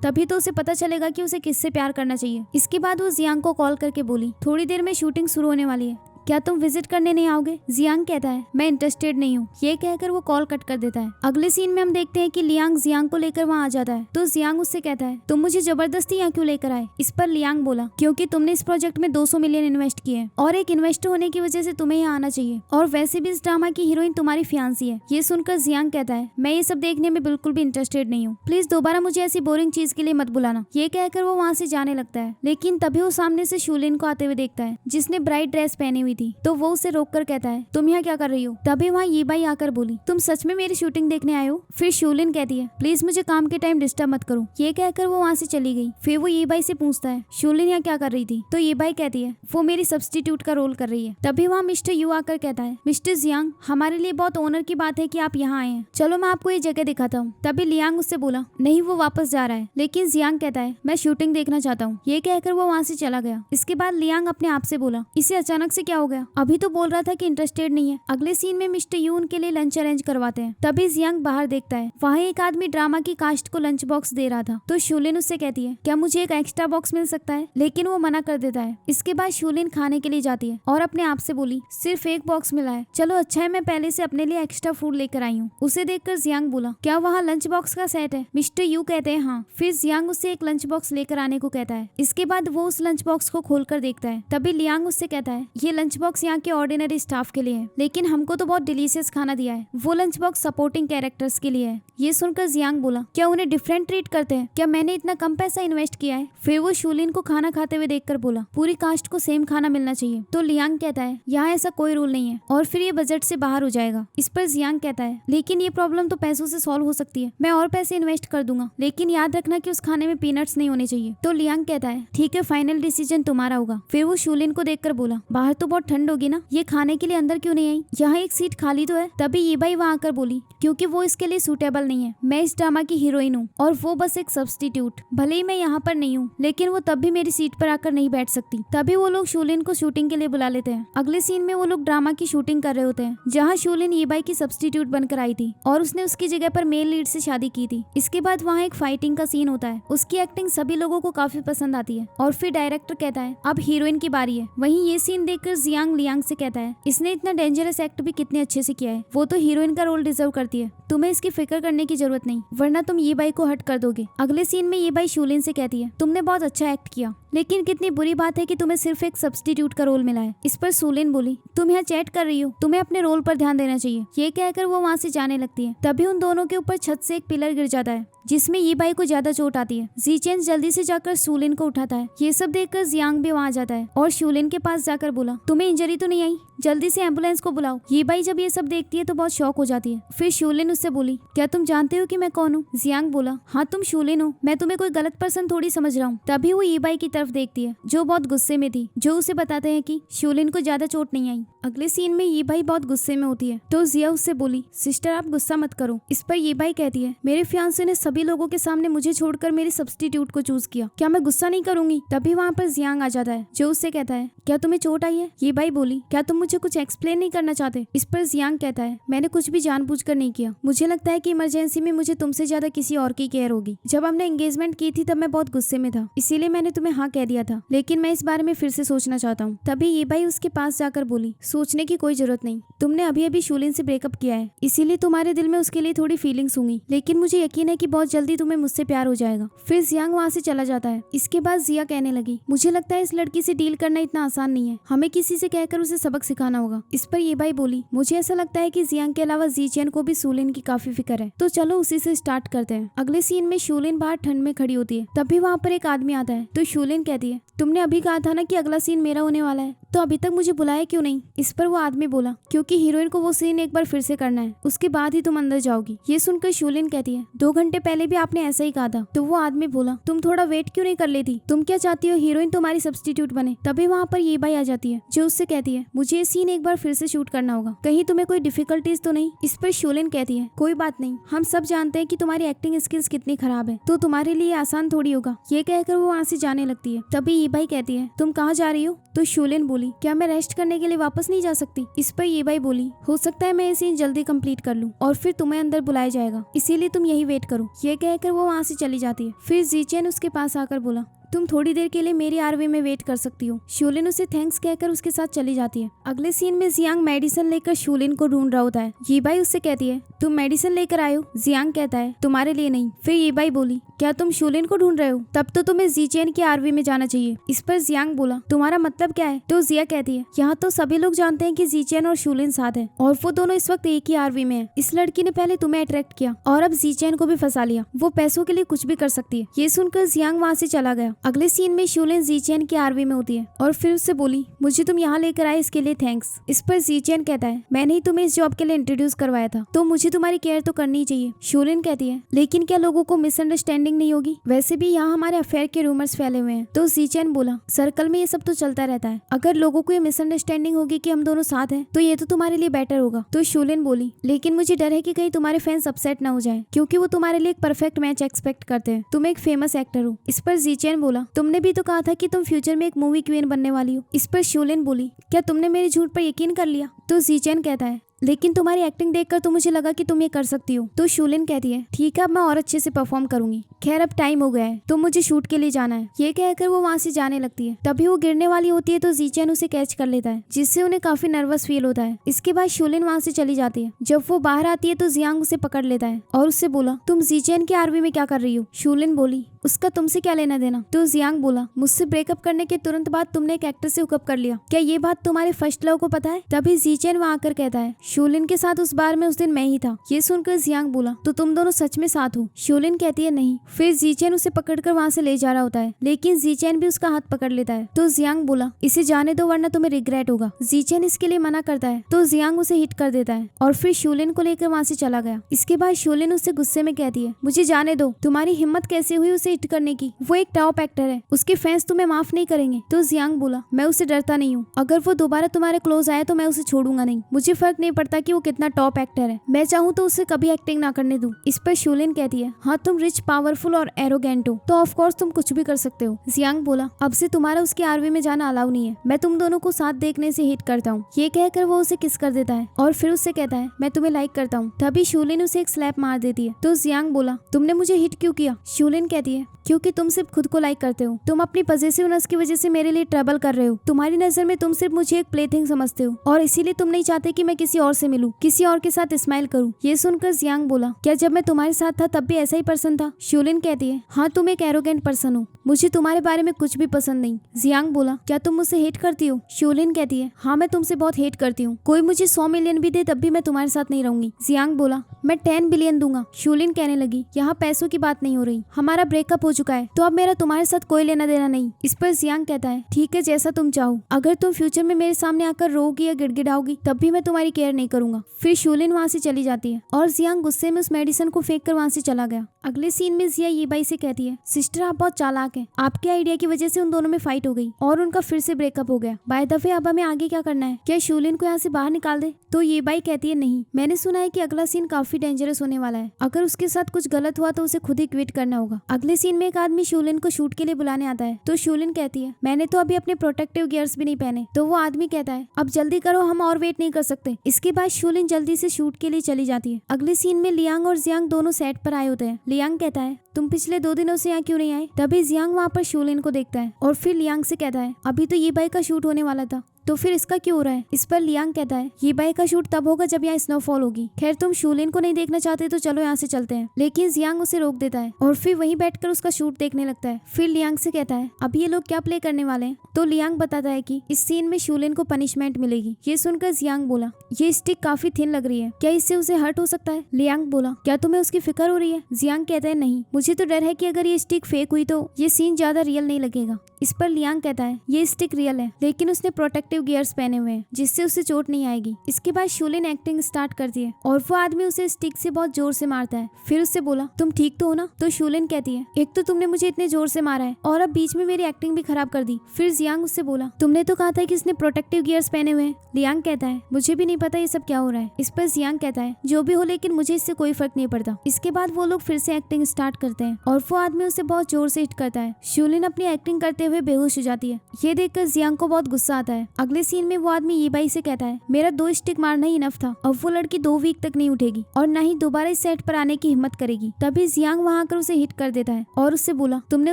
तभी तो उसे पता चलेगा कि उसे किससे प्यार करना चाहिए। इसके बाद वो जियांग को कॉल करके बोली, थोड़ी देर में शूटिंग शुरू होने वाली है, क्या तुम विजिट करने नहीं आओगे? जियांग कहता है, मैं इंटरेस्टेड नहीं हूँ। ये कहकर वो कॉल कट कर देता है। अगले सीन में हम देखते हैं कि लियांग जियांग को लेकर वहाँ आ जाता है। तो जियांग उससे कहता है, तुम मुझे जबरदस्ती यहाँ क्यों लेकर आए? इस पर लियांग बोला, क्योंकि तुमने इस प्रोजेक्ट में 200 मिलियन इन्वेस्ट किए हैं और एक इन्वेस्टर होने की वजह से तुम्हें यहाँ आना चाहिए, और वैसे भी इस ड्रामा की हीरोइन तुम्हारी फियांसी है। ये सुनकर जियांग कहता है, मैं ये सब देखने में बिल्कुल भी इंटरेस्टेड नहीं हूँ, प्लीज दोबारा मुझे ऐसी बोरिंग चीज के लिए मत बुलाना। ये कहकर वो वहाँ से जाने लगता है, लेकिन तभी वो सामने से शूलिन को आते हुए देखता है, जिसने ब्राइट ड्रेस पहनी हुई थी। तो वो उसे रोककर कहता है, तुम यहाँ क्या कर रही हो? तभी वहाँ ये बाई आकर बोली, तुम सच में मेरी शूटिंग देखने आए हो? फिर शूलिन कहती है, प्लीज मुझे काम के टाइम डिस्टर्ब मत करो। ये कहकर वो वहाँ से चली गई। फिर वो ये बाई से पूछता है, शूलिन यहाँ क्या कर रही थी? तो ये बाई कहती है, वो मेरी सब्स्टिट्यूट का रोल कर रही है। तभी वहाँ मिस्टर यू आकर कहता है, मिस्टर जियांग, हमारे लिए बहुत ऑनर की बात है कि आप यहाँ आए हैं, चलो मैं आपको ये जगह दिखाता हूँ। तभी लियांग उससे बोला, नहीं वो वापस जा रहा है। लेकिन जियांग कहता है, मैं शूटिंग देखना चाहता हूँ। ये कहकर वो वहाँ से चला गया। इसके बाद लियांग अपने आप से बोला, इसे अचानक से क्या हो गया? अभी तो बोल रहा था कि इंटरेस्टेड नहीं है। अगले सीन में मिस्टर यू उनके लिए लंच अरेंज करवाते हैं। तभी जियांग बाहर देखता है, वहाँ एक आदमी ड्रामा की कास्ट को लंच बॉक्स दे रहा था। तो शूलिन उससे कहती है, क्या मुझे एक एक्स्ट्रा बॉक्स मिल सकता है? लेकिन वो मना कर देता है। इसके बाद शूलिन खाने के लिए जाती है और अपने आप से बोली, सिर्फ एक बॉक्स मिला है, चलो अच्छा है मैं पहले से अपने लिए एक्स्ट्रा फूड लेकर आई हूँ। उसे देखकर जियांग बोला, क्या वहाँ लंच बॉक्स का सेट है? मिस्टर यू कहते हैं हाँ। फिर जियांग उससे एक लंच बॉक्स लेकर आने को कहता है। इसके बाद वो उस लंच बॉक्स को खोलकर देखता है। तभी लियांग उससे कहता है, ये लंच बॉक्स यहाँ के ऑर्डिनरी स्टाफ के लिए है, लेकिन हमको तो बहुत डिलीशियस खाना दिया है। वो लंच बॉक्स सपोर्टिंग कैरेक्टर्स के लिए है। ये सुनकर जियांग बोला, क्या उन्हें डिफरेंट ट्रीट करते हैं? क्या मैंने इतना कम पैसा इन्वेस्ट किया है? फिर वो शूलिन को खाना खाते हुए देखकर बोला, पूरी कास्ट को सेम खाना मिलना चाहिए। तो लियांग कहता है, यहाँ ऐसा कोई रूल नहीं है और फिर ये बजट से बाहर हो जाएगा। इस पर जियांग कहता है, लेकिन ये प्रॉब्लम तो पैसों से सॉल्व हो सकती है, मैं और पैसे इन्वेस्ट कर दूंगा, लेकिन याद रखना कि उस खाने में पीनट्स नहीं होने चाहिए। तो लियांग कहता है, ठीक है फाइनल डिसीजन तुम्हारा होगा। फिर वो शूलिन को देखकर बोला, बाहर तो बहुत ठंड होगी ना, ये खाने के लिए अंदर क्यों नहीं आई? यहाँ एक सीट खाली तो है। तभी ये बाई वहाँ आकर बोली, क्योंकि वो इसके लिए सूटेबल नहीं है, मैं इस ड्रामा की हीरोइन हूँ और वो बस एक सब्स्टिट्यूट। भले ही मैं यहाँ पर नहीं हूँ, लेकिन वो तब भी मेरी सीट पर आकर नहीं बैठ सकती। तभी वो लोग शूलिन को शूटिंग के लिए बुला लेते हैं। अगले सीन में वो लोग ड्रामा की शूटिंग कर रहे होते हैं, जहाँ शूलिन ये बाई की सब्स्टिट्यूट बनकर आई थी और उसने उसकी जगह पर मेल लीड से शादी की थी। इसके बाद वहाँ एक फाइटिंग का सीन होता है। उसकी एक्टिंग सभी लोगों को काफी पसंद आती है और फिर डायरेक्टर कहता है, अब हीरोइन की बारी है। वहीं ये सीन देखकर जियांग लियांग से कहता है, इसने इतना डेंजरस एक्ट भी कितने अच्छे से किया है, वो तो हीरोइन का रोल डिजर्व करती है, तुम्हें इसकी फिक्र करने की जरूरत नहीं, वरना तुम ये बाई को हट कर दोगे। अगले सीन में ये बाई शूलिन से कहती है, तुमने बहुत अच्छा एक्ट किया, लेकिन कितनी बुरी बात है कि तुम्हें सिर्फ एक सब्स्टिट्यूट का रोल मिला है। इस पर शूलिन बोली, तुम यहाँ चैट कर रही हो, तुम्हें अपने रोल पर ध्यान देना चाहिए। ये कहकर वो वहाँ से जाने लगती है। तभी उन दोनों के ऊपर छत से एक पिलर गिर जाता है, जिसमें ये बाई को ज्यादा चोट आती है। जीचेन जल्दी से जाकर शूलिन को उठाता है। ये सब देखकर जियांग भी वहाँ जाता है और शूलिन के पास जाकर बोला, तुम्हें इंजरी तो नहीं आई? जल्दी से एम्बुलेंस को बुलाओ। ये बाई जब ये सब देखती है तो बहुत शॉक हो जाती है। फिर शूलिन उससे बोली, क्या तुम जानते हो कि मैं कौन हूँ? जियांग बोला, हाँ तुम शूलिन हो, मैं तुम्हें कोई गलत पर्सन थोड़ी समझ रहा हूँ। तभी वो ये बाई की तरफ देखती है, जो बहुत गुस्से में थी, जो उसे बताते हैं कि शूलिन को ज्यादा चोट नहीं आई। अगले सीन में ये बाई बहुत गुस्से में होती है, तो जिया उससे बोली, सिस्टर आप गुस्सा मत करो। इस पर ये बाई कहती है, मेरे फियांसे ने सभी लोगों के सामने मुझे छोड़कर मेरी सब्स्टिट्यूट को चूज किया, क्या मैं गुस्सा नहीं करूंगी? तभी वहाँ पर जियांग आ जाता है, जो उससे कहता है, क्या तुम्हें चोट आई है? ये बाई बोली, क्या तुम मुझे कुछ एक्सप्लेन नहीं करना चाहते? इस पर जियांग कहता है, मैंने कुछ भी जानबूझकर नहीं किया, मुझे लगता है कि इमरजेंसी में मुझे तुमसे ज्यादा किसी और की केयर होगी। जब हमने एंगेजमेंट की थी तब मैं बहुत गुस्से में था, इसीलिए मैंने तुम्हें हाँ कह दिया था, लेकिन मैं इस बारे में फिर से सोचना चाहता हूँ। तभी ये बाई उसके पास जाकर बोली, सोचने की कोई जरूरत नहीं, तुमने अभी अभी शूलिन से ब्रेकअप किया है, इसीलिए तुम्हारे दिल में उसके लिए थोड़ी फीलिंग्स होंगी, लेकिन मुझे यकीन है कि बहुत बहुत जल्दी तुम्हें मुझसे प्यार हो जाएगा। फिर जियांग वहाँ से चला जाता है। इसके बाद जिया कहने लगी, मुझे लगता है इस लड़की से डील करना इतना आसान नहीं है, हमें किसी से कहकर उसे सबक सिखाना होगा। इस पर ये भाई बोली, मुझे ऐसा लगता है कि जियांग के अलावा जीचेन को भी शूलिन की काफी फिक्र है, तो चलो उसी से स्टार्ट करते हैं। अगले सीन में शूलिन बाहर ठंड में खड़ी होती है। तभी वहाँ पर एक आदमी आता है तो शूलिन कहती है, तुमने अभी कहा था ना कि अगला सीन मेरा होने वाला है, तो अभी तक मुझे बुलाया क्यों नहीं? इस पर वो आदमी बोला, क्योंकि हीरोइन को वो सीन एक बार फिर से करना है, उसके बाद ही तुम अंदर जाओगी। ये सुनकर शूलिन कहती है, 2 घंटे पहले भी आपने ऐसा ही कहा था। तो वो आदमी बोला, तुम थोड़ा वेट क्यों नहीं कर लेती? तुम क्या चाहती हो हीरोइन तुम्हारी सब्स्टिट्यूट बने? तभी वहाँ पर ये बाई आ जाती है जो उससे कहती है, मुझे ये सीन एक बार फिर से शूट करना होगा, कहीं तुम्हें कोई डिफिकल्टीज तो नहीं? इस पर शूलिन कहती है, कोई बात नहीं, हम सब जानते हैं कि तुम्हारी एक्टिंग स्किल्स कितनी खराब है, तो तुम्हारे लिए आसान थोड़ी होगा। ये कहकर वो वहाँ से जाने लगती है। तभी ये भाई कहती है, तुम कहाँ जा रही हो? तो शूलिन बोली, क्या मैं रेस्ट करने के लिए वापस नहीं जा सकती? इस पर ये भाई बोली, हो सकता है मैं ये सीन जल्दी कंप्लीट कर लूं और फिर तुम्हें अंदर बुलाया जाएगा, इसीलिए तुम यही वेट करो। ये कहकर वो वहाँ से चली जाती है। फिर जीचेन उसके पास आकर बोला, तुम थोड़ी देर के लिए मेरी आरवी में वेट कर सकती हो। शूलिन उसे थैंक्स कहकर उसके साथ चली जाती है। अगले सीन में जियांग मेडिसिन लेकर शूलिन को ढूंढ रहा होता है। ये बाई उससे कहती है, तुम मेडिसिन लेकर आए हो? जियांग कहता है, तुम्हारे लिए नहीं। फिर ये बाई बोली, क्या तुम शूलिन को ढूंढ रहे हो? तब तो तुम्हें जीचेन की आरवी में जाना चाहिए। इस पर जियांग बोला, तुम्हारा मतलब क्या है? तो जिया कहती है, यहाँ तो सभी लोग जानते हैं कि जीचेन और शूलिन साथ है और वो दोनों इस वक्त एक ही आरवी में है। इस लड़की ने पहले तुम्हें अट्रैक्ट किया और अब जीचेन को भी फंसा लिया। वो पैसों के लिए कुछ भी कर सकती है। ये सुनकर जियांग वहाँ से चला गया। अगले सीन में शूलिन जीचेन की आरवी में होती है और फिर उससे बोली, मुझे तुम यहाँ लेकर आए इसके लिए थैंक्स। इस पर जीचेन कहता है, मैंने ही तुम्हें इस जॉब के लिए इंट्रोड्यूस करवाया था, तो मुझे तुम्हारी केयर तो करनी चाहिए। शूलिन कहती है, लेकिन क्या लोगों को मिसअंडरस्टैंडिंग नहीं होगी? वैसे भी यहाँ हमारे अफेयर के रूमर्स फैले हुए हैं। तो जीचेन बोला, सर्कल में ये सब तो चलता रहता है, अगर लोगों को ये मिसअंडरस्टैंडिंग होगी कि हम दोनों साथ हैं, तो ये तो तुम्हारे लिए बेटर होगा। तो शूलिन बोली, लेकिन मुझे डर है कि कहीं तुम्हारे फैंस अपसेट ना हो जाए, क्योंकि वो तुम्हारे लिए एक परफेक्ट मैच एक्सपेक्ट करते हैं। तुम एक फेमस एक्टर हो। इस पर जीचेन बोला, तुमने भी तो कहा था कि तुम फ्यूचर में एक मूवी क्वीन बनने वाली हो। इस पर शूलिन बोली, क्या तुमने मेरे झूठ पर यकीन कर लिया? तो जीचेन कहता है, लेकिन तुम्हारी एक्टिंग देखकर तो मुझे लगा कि तुम ये कर सकती हो। तो शूलिन कहती है, ठीक है, अब मैं और अच्छे से परफॉर्म करूंगी। खैर अब टाइम हो गया है, तो मुझे शूट के लिए जाना है। ये कहकर वो वहाँ से जाने लगती है। तभी वो गिरने वाली होती है तो जीचेन उसे कैच कर लेता है, जिससे उन्हें काफी नर्वस फील होता है। इसके बाद शूलिन वहाँ से चली जाती है। जब वो बाहर आती है तो जियांग उसे पकड़ लेता है और उससे बोला, तुम जीचेन की आर्मी में क्या कर रही हो? शूलिन बोली, उसका तुमसे क्या लेना देना? तो जियांग बोला, मुझसे ब्रेकअप करने के तुरंत बाद तुमने एक एक्टर से हुकअप कर लिया, क्या ये बात तुम्हारे फर्स्ट लव को पता है? तभी जीचेन वहाँ आकर कहता है, शूलिन के साथ उस बार में उस दिन मैं ही था। ये सुनकर जियांग बोला, तो तुम दोनों सच में साथ हो? शूलिन कहती है, नहीं। फिर जीचेन उसे पकड़कर वहाँ से ले जा रहा होता है, लेकिन जीचेन भी उसका हाथ पकड़ लेता है। तो जियांग बोला, इसे जाने दो वरना तुम्हें रिग्रेट होगा। जीचेन इसके लिए मना करता है तो जियांग उसे हिट कर देता है और फिर शूलिन को लेकर वहाँ से चला गया। इसके बाद शूलिन उससे गुस्से में कहती है, मुझे जाने दो, तुम्हारी हिम्मत कैसे हुई उसे हिट करने की? वो एक टॉप एक्टर है, उसके फैंस तुम्हें माफ नहीं करेंगे। तो जियांग बोला, मैं उससे डरता नहीं हूँ, अगर वो दोबारा तुम्हारे क्लोज आए तो मैं उसे छोड़ूंगा नहीं। मुझे फर्क नहीं पड़ता कि वो कितना टॉप एक्टर है, मैं चाहूँ तो उसे कभी एक्टिंग ना करने दूं। इस पर शूलिन कहती है, हाँ तुम रिच, पावरफुल और एरोगेंट हो, तो ऑफ कोर्स तुम कुछ भी कर सकते हो। जियांग बोला, अब से तुम्हारा उसकी आर्मी में जाना अलाउ नहीं है, मैं तुम दोनों को साथ देखने से हिट करता हूँ। ये कहकर वो उसे किस कर देता है और फिर उससे कहता है, मैं तुम्हें लाइक करता हूँ। तभी शूलिन उसे एक स्लैप मार देती है। तो जियांग बोला, तुमने मुझे हिट क्यों किया? शूलिन कहती है, क्योंकि तुम सिर्फ खुद को लाइक करते हो, तुम अपनी पॉजिटिवनेस की वजह से मेरे लिए ट्रबल कर रहे हो। तुम्हारी नजर में तुम सिर्फ मुझे एक प्लेथिंग समझते हो और इसीलिए तुम नहीं चाहते कि मैं किसी और से मिलूं, किसी और के साथ स्माइल करूं। ये सुनकर जियांग बोला, क्या जब मैं तुम्हारे साथ था तब भी ऐसा ही पर्सन था? शूलिन कहती है, हाँ तुम एक एरोगेंट पर्सन हो, मुझे तुम्हारे बारे में कुछ भी पसंद नहीं। जियांग बोला, क्या तुम मुझसे हेट करती हो? शूलिन कहती है, हाँ मैं तुमसे बहुत हेट करती हूँ, कोई मुझे 100 मिलियन भी दे तब भी मैं तुम्हारे साथ नहीं रहूंगी। जियांग बोला, मैं 10 बिलियन दूंगा। शूलिन कहने लगी, यहाँ पैसों की बात नहीं हो रही, हमारा ब्रेकअप हो चुका है, तो अब मेरा तुम्हारे साथ कोई लेना देना नहीं। इस पर जियांग कहता है, ठीक है जैसा तुम चाहो, अगर तुम फ्यूचर में मेरे सामने आकर रोगी या गिड़गिड़ाओगी तब भी मैं तुम्हारी केयर नहीं करूंगा। फिर शूलिन वहाँ से चली जाती है और जियांग गुस्से में उस मेडिसिन को फेंक कर वहाँ से चला गया। अगले सीन में जिया ये बाई से कहती है, सिस्टर आप बहुत चालाक है, आपके आइडिया की वजह से उन दोनों में फाइट हो गई और उनका फिर से ब्रेकअप हो गया। बाय द वे अब हमें आगे क्या करना है? क्या शूलिन को यहाँ से बाहर निकाल दे? तो ये बाई कहती है, नहीं, मैंने सुना है कि अगला सीन काफी डेंजरस होने वाला है, अगर उसके साथ कुछ गलत हुआ तो उसे खुद ही क्विट करना होगा। अगले सीन में एक आदमी शूलिन को शूट के लिए बुलाने आता है तो शूलिन कहती है, मैंने तो अभी अपने प्रोटेक्टिव गियर्स भी नहीं पहने। तो वो आदमी कहता है, अब जल्दी करो, हम और वेट नहीं कर सकते। इसके बाद शूलिन जल्दी से शूट के लिए चली जाती है। अगले सीन में लियांग और जियांग दोनों सेट पर आए होते हैं। लियांग कहता है, तुम पिछले 2 दिनों से यहाँ क्यों नहीं आए? तभी जियांग वहाँ पर शूलिन को देखता है और फिर लियांग से कहता है, अभी तो ये बाई का शूट होने वाला था। तो फिर इसका क्यों हो रहा है? इस पर लियांग कहता है ये बाई का शूट तब होगा जब यहाँ स्नोफॉल होगी। खैर तुम शूलिन को नहीं देखना चाहते तो चलो यहाँ से चलते हैं। लेकिन जियांग उसे रोक देता है और फिर वहीं बैठकर उसका शूट देखने लगता है। फिर लियांग से कहता है अब ये लोग क्या प्ले करने वाले हैं? तो लियांग बताता है कि इस सीन में शूलिन को पनिशमेंट मिलेगी। ये सुनकर जियांग बोला ये स्टिक काफी थिन लग रही है, क्या इससे उसे हर्ट हो सकता है? लियांग बोला क्या तुम्हें उसकी फिक्र हो रही है? जियांग कहता है नहीं, मुझे तो डर है कि अगर ये स्टिक फेक हुई तो ये सीन ज्यादा रियल नहीं लगेगा। इस पर लियांग कहता है ये स्टिक रियल है लेकिन उसने प्रोटेक्टिव गियर्स पहने हुए हैं जिससे उसे चोट नहीं आएगी। इसके बाद शूलिन एक्टिंग स्टार्ट करती है और वो आदमी उसे स्टिक से बहुत जोर से मारता है। फिर उससे बोला तुम ठीक तो हो ना? तो शूलिन कहती है एक तो तुमने मुझे इतने जोर से मारा है और अब बीच में मेरी एक्टिंग भी खराब कर दी। फिर जियांग उससे बोला तुमने तो कहा था कि इसने प्रोटेक्टिव गियर्स पहने हुए हैं। लियांग कहता है मुझे भी नहीं पता ये सब क्या हो रहा है। इस पर जियांग कहता है जो भी हो लेकिन मुझे इससे कोई फर्क नहीं पड़ता। इसके बाद वो लोग फिर से एक्टिंग स्टार्ट करते हैं और वो आदमी उसे बहुत जोर से हिट करता है। शूलिन अपनी एक्टिंग करते हुए बेहोश हो जाती है। ये देखकर जियांग को बहुत गुस्सा आता है। अगले सीन में वो आदमी यीबाई से कहता है मेरा 2 स्टिक मारना ही इनफ था, अब वो लड़की 2 वीक तक नहीं उठेगी और न ही दोबारा इस सेट पर आने की हिम्मत करेगी। तभी जियांग वहां आकर उसे हिट कर देता है और उससे बोला तुमने